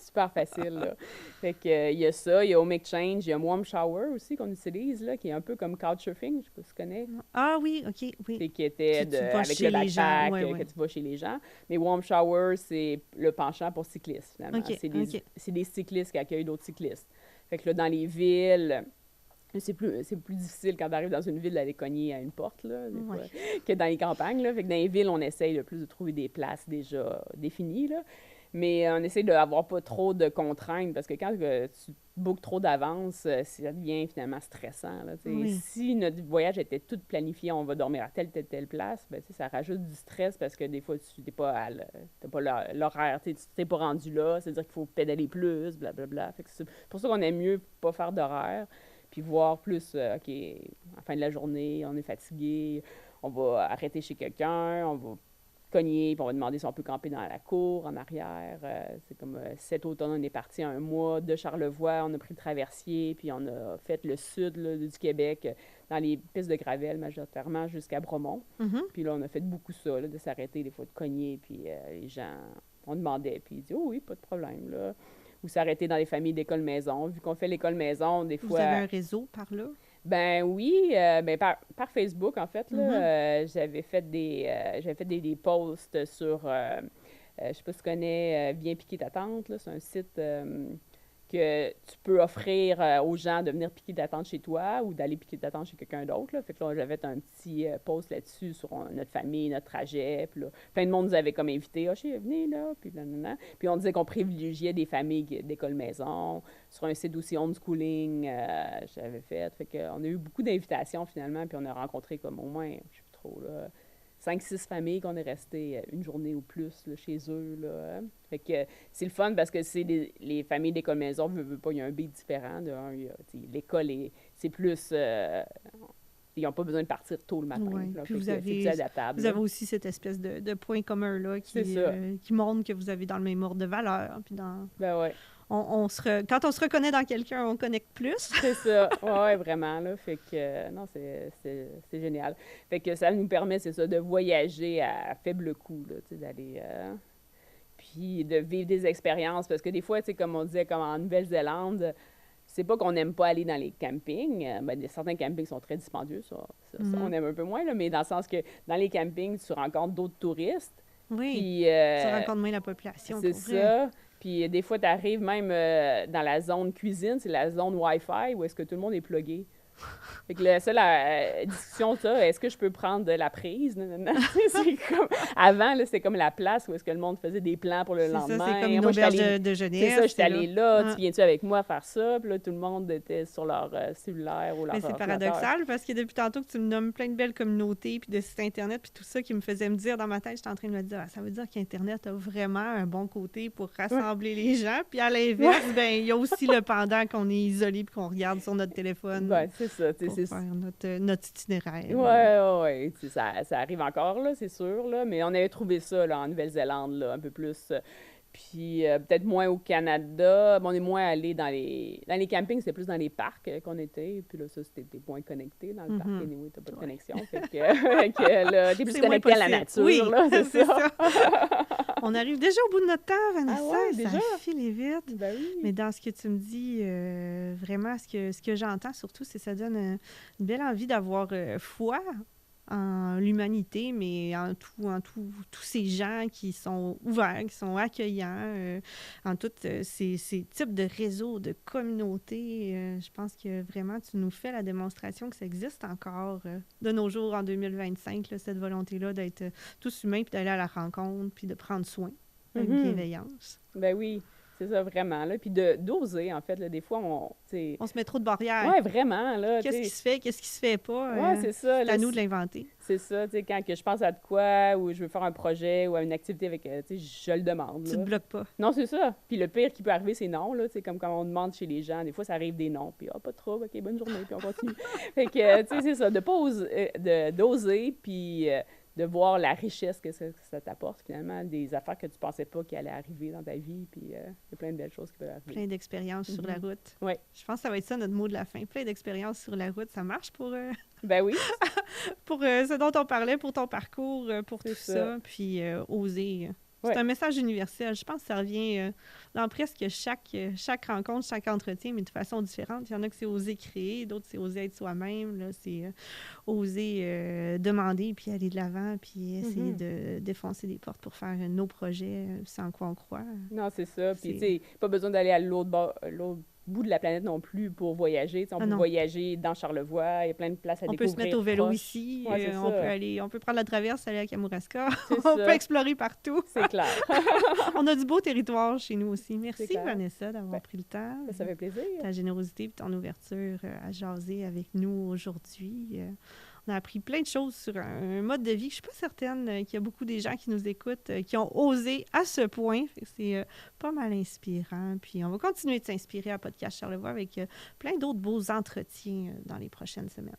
Super facile, là. Fait que, il y a ça, il y a Home Exchange, il y a Warm Shower aussi qu'on utilise, là, qui est un peu comme Couchsurfing, je sais pas si tu connais. Ah oui, OK, oui. C'est qui était Tu vas avec chez le les gens, backpack, ouais. que tu vas chez les gens. Mais Warm Shower, c'est le penchant pour cyclistes, finalement. OK, C'est des cyclistes qui accueillent d'autres cyclistes. Fait que là, dans les villes, c'est plus difficile quand tu arrives dans une ville d'aller cogner à une porte, là, des fois, que dans les campagnes, là. Fait que dans les villes, on essaye le plus de trouver des places déjà définies, là. Mais on essaie d'avoir pas trop de contraintes, parce que quand tu bookes trop d'avance, ça devient finalement stressant, là, Oui. Si notre voyage était tout planifié, on va dormir à telle place, ben, ça rajoute du stress parce que des fois, tu n'es pas t'as pas l'horaire, tu t'es pas rendu là, c'est-à-dire qu'il faut pédaler plus, blablabla. Fait que c'est pour ça qu'on aime mieux pas faire d'horaire, puis voir plus, OK, à la fin de la journée, on est fatigué, on va arrêter chez quelqu'un, on va cogner, puis on va demander si on peut camper dans la cour, en arrière. C'est comme cet automne, on est parti un mois de Charlevoix, on a pris le traversier, puis on a fait le sud là, du Québec, dans les pistes de gravelle majoritairement, jusqu'à Bromont. Puis là, on a fait beaucoup ça, là, de s'arrêter des fois, de cogner, puis les gens, on demandait, puis ils disaient « Oh oui, pas de problème, là. » Ou s'arrêter dans les familles d'école-maison. Vu qu'on fait l'école-maison, des fois... Vous avez un réseau par là? Ben oui, ben par Facebook, en fait, là, j'avais fait des posts sur, je sais pas si tu connais Viens piquer ta tente, là, c'est un site que tu peux offrir aux gens de venir piquer ta tente chez toi ou d'aller piquer ta tente chez quelqu'un d'autre, là. Fait que là, j'avais fait un petit post là-dessus sur notre famille, notre trajet, puis là, plein de monde nous avait comme invité, « Ah, venez là », puis blablabla. Puis on disait qu'on privilégiait des familles d'école-maison, sur un site aussi homeschooling, j'avais fait. Fait qu'on a eu beaucoup d'invitations finalement, puis on a rencontré comme au moins, je sais plus trop, là, 5-6 familles qu'on est resté une journée ou plus là, chez eux. Là. Fait que c'est le fun parce que c'est les familles d'école-maison, veut pas, il y a un beat différent. L'école, c'est plus... ils n'ont pas besoin de partir tôt le matin. Ouais. Là, Puis c'est plus adaptable. Vous avez aussi cette espèce de point commun là, qui montre que vous avez dans le même ordre de valeur. Puis Ben ouais. Quand on se reconnaît dans quelqu'un, on connecte plus. C'est ça. Oui, vraiment. Là. Fait que, non, c'est génial. Fait que ça nous permet, c'est ça, de voyager à faible coût, là, d'aller... puis de vivre des expériences. Parce que des fois, comme on disait, comme en Nouvelle-Zélande, c'est pas qu'on n'aime pas aller dans les campings. Certains campings sont très dispendieux, ça, on aime un peu moins, là, mais dans le sens que dans les campings, tu rencontres d'autres touristes. Oui, puis, tu rencontres moins la population. C'est ça. Puis des fois, tu arrives même dans la zone cuisine, c'est la zone Wi-Fi, où est-ce que tout le monde est plugué. Fait que la seule discussion, ça, est-ce que je peux prendre de la prise? Non. C'est comme, avant, là, c'était comme la place où est-ce que le monde faisait des plans pour le lendemain. Ça, c'est comme une auberge de jeunesse. C'est ça, j'étais allée là, tu viens-tu avec moi faire ça? Puis là, tout le monde était sur leur cellulaire ou leur ordinateur. C'est paradoxal parce que depuis tantôt que tu me nommes plein de belles communautés puis de sites Internet puis tout ça qui me faisait me dire dans ma tête, j'étais en train de me dire, ça veut dire qu'Internet a vraiment un bon côté pour rassembler les gens. Puis à l'inverse, ben il y a aussi le pendant qu'on est isolé puis qu'on regarde sur notre téléphone. Ben, c'est ça. Pour faire notre itinéraire. Oui. Ça arrive encore, là, c'est sûr, là, mais on avait trouvé ça là, en Nouvelle-Zélande, là, un peu plus. Puis peut-être moins au Canada. On est moins allé dans les campings, c'était plus dans les parcs qu'on était. Puis là, ça, c'était des points connectés dans le parc. Anyway, t'as pas de connexion. Fait que là, t'es plus connecté à la nature. Oui, là, c'est ça. On arrive déjà au bout de notre temps, Vanessa. Ah ouais, déjà? Ça file vite. Ben oui. Mais dans ce que tu me dis, vraiment, ce que j'entends surtout, c'est que ça donne une belle envie d'avoir foi en l'humanité, mais en tous ces gens qui sont ouverts, qui sont accueillants, en tous ces types de réseaux, de communautés. Je pense que vraiment, tu nous fais la démonstration que ça existe encore de nos jours en 2025, là, cette volonté-là d'être tous humains, puis d'aller à la rencontre, puis de prendre soin avec bienveillance. Ben oui. C'est ça, vraiment, là. Puis d'oser, en fait, là, des fois, On se met trop de barrières. Ouais, vraiment, là, Qu'est-ce qui se fait, qu'est-ce qui se fait pas? Ouais, c'est ça. C'est Là, à nous de l'inventer. c'est ça, tu sais, quand que je pense à de quoi, ou je veux faire un projet ou à une activité avec, tu sais, je le demande, Tu te là. bloques pas. Non, c'est ça. Puis le pire qui peut arriver, c'est non, là. Tu sais, comme quand on demande chez les gens, des fois, ça arrive des noms. Puis, pas de trouble, OK, bonne journée, puis on continue. Fait que, tu sais, c'est ça, de pas oser, d'oser, puis de voir la richesse que ça t'apporte, finalement, des affaires que tu pensais pas qui allaient arriver dans ta vie. Puis, il y a plein de belles choses qui peuvent arriver. Plein d'expériences sur la route. Oui. Je pense que ça va être ça, notre mot de la fin. Plein d'expériences sur la route. Ça marche pour... Ben oui. pour ce dont on parlait, pour ton parcours, pour tout C'est ça. Puis oser. C'est Ouais. un message universel. Je pense que ça revient dans presque chaque rencontre, chaque entretien, mais de façon différente. Il y en a que c'est oser créer, d'autres c'est oser être soi-même. Là, c'est oser demander, puis aller de l'avant, puis essayer de défoncer des portes pour faire nos projets sans quoi on croit. Non, c'est ça. Puis, tu sais, pas besoin d'aller à l'autre bout de la planète non plus pour voyager. Tu sais, on peut voyager dans Charlevoix, il y a plein de places à découvrir. On peut se mettre au vélo proches. ici, Ouais, on peut prendre la traverse, aller à Kamouraska, C'est on ça. peut explorer partout. C'est clair. On a du beau territoire chez nous aussi. Merci clair. Vanessa d'avoir pris le temps. Ça fait plaisir. Ta générosité et ton ouverture à jaser avec nous aujourd'hui. On a appris plein de choses sur un mode de vie. Je ne suis pas certaine qu'il y a beaucoup des gens qui nous écoutent qui ont osé à ce point. C'est pas mal inspirant. Puis on va continuer de s'inspirer à Podcast Charlevoix avec plein d'autres beaux entretiens dans les prochaines semaines.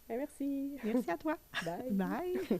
Merci. Merci à toi. Bye. Bye.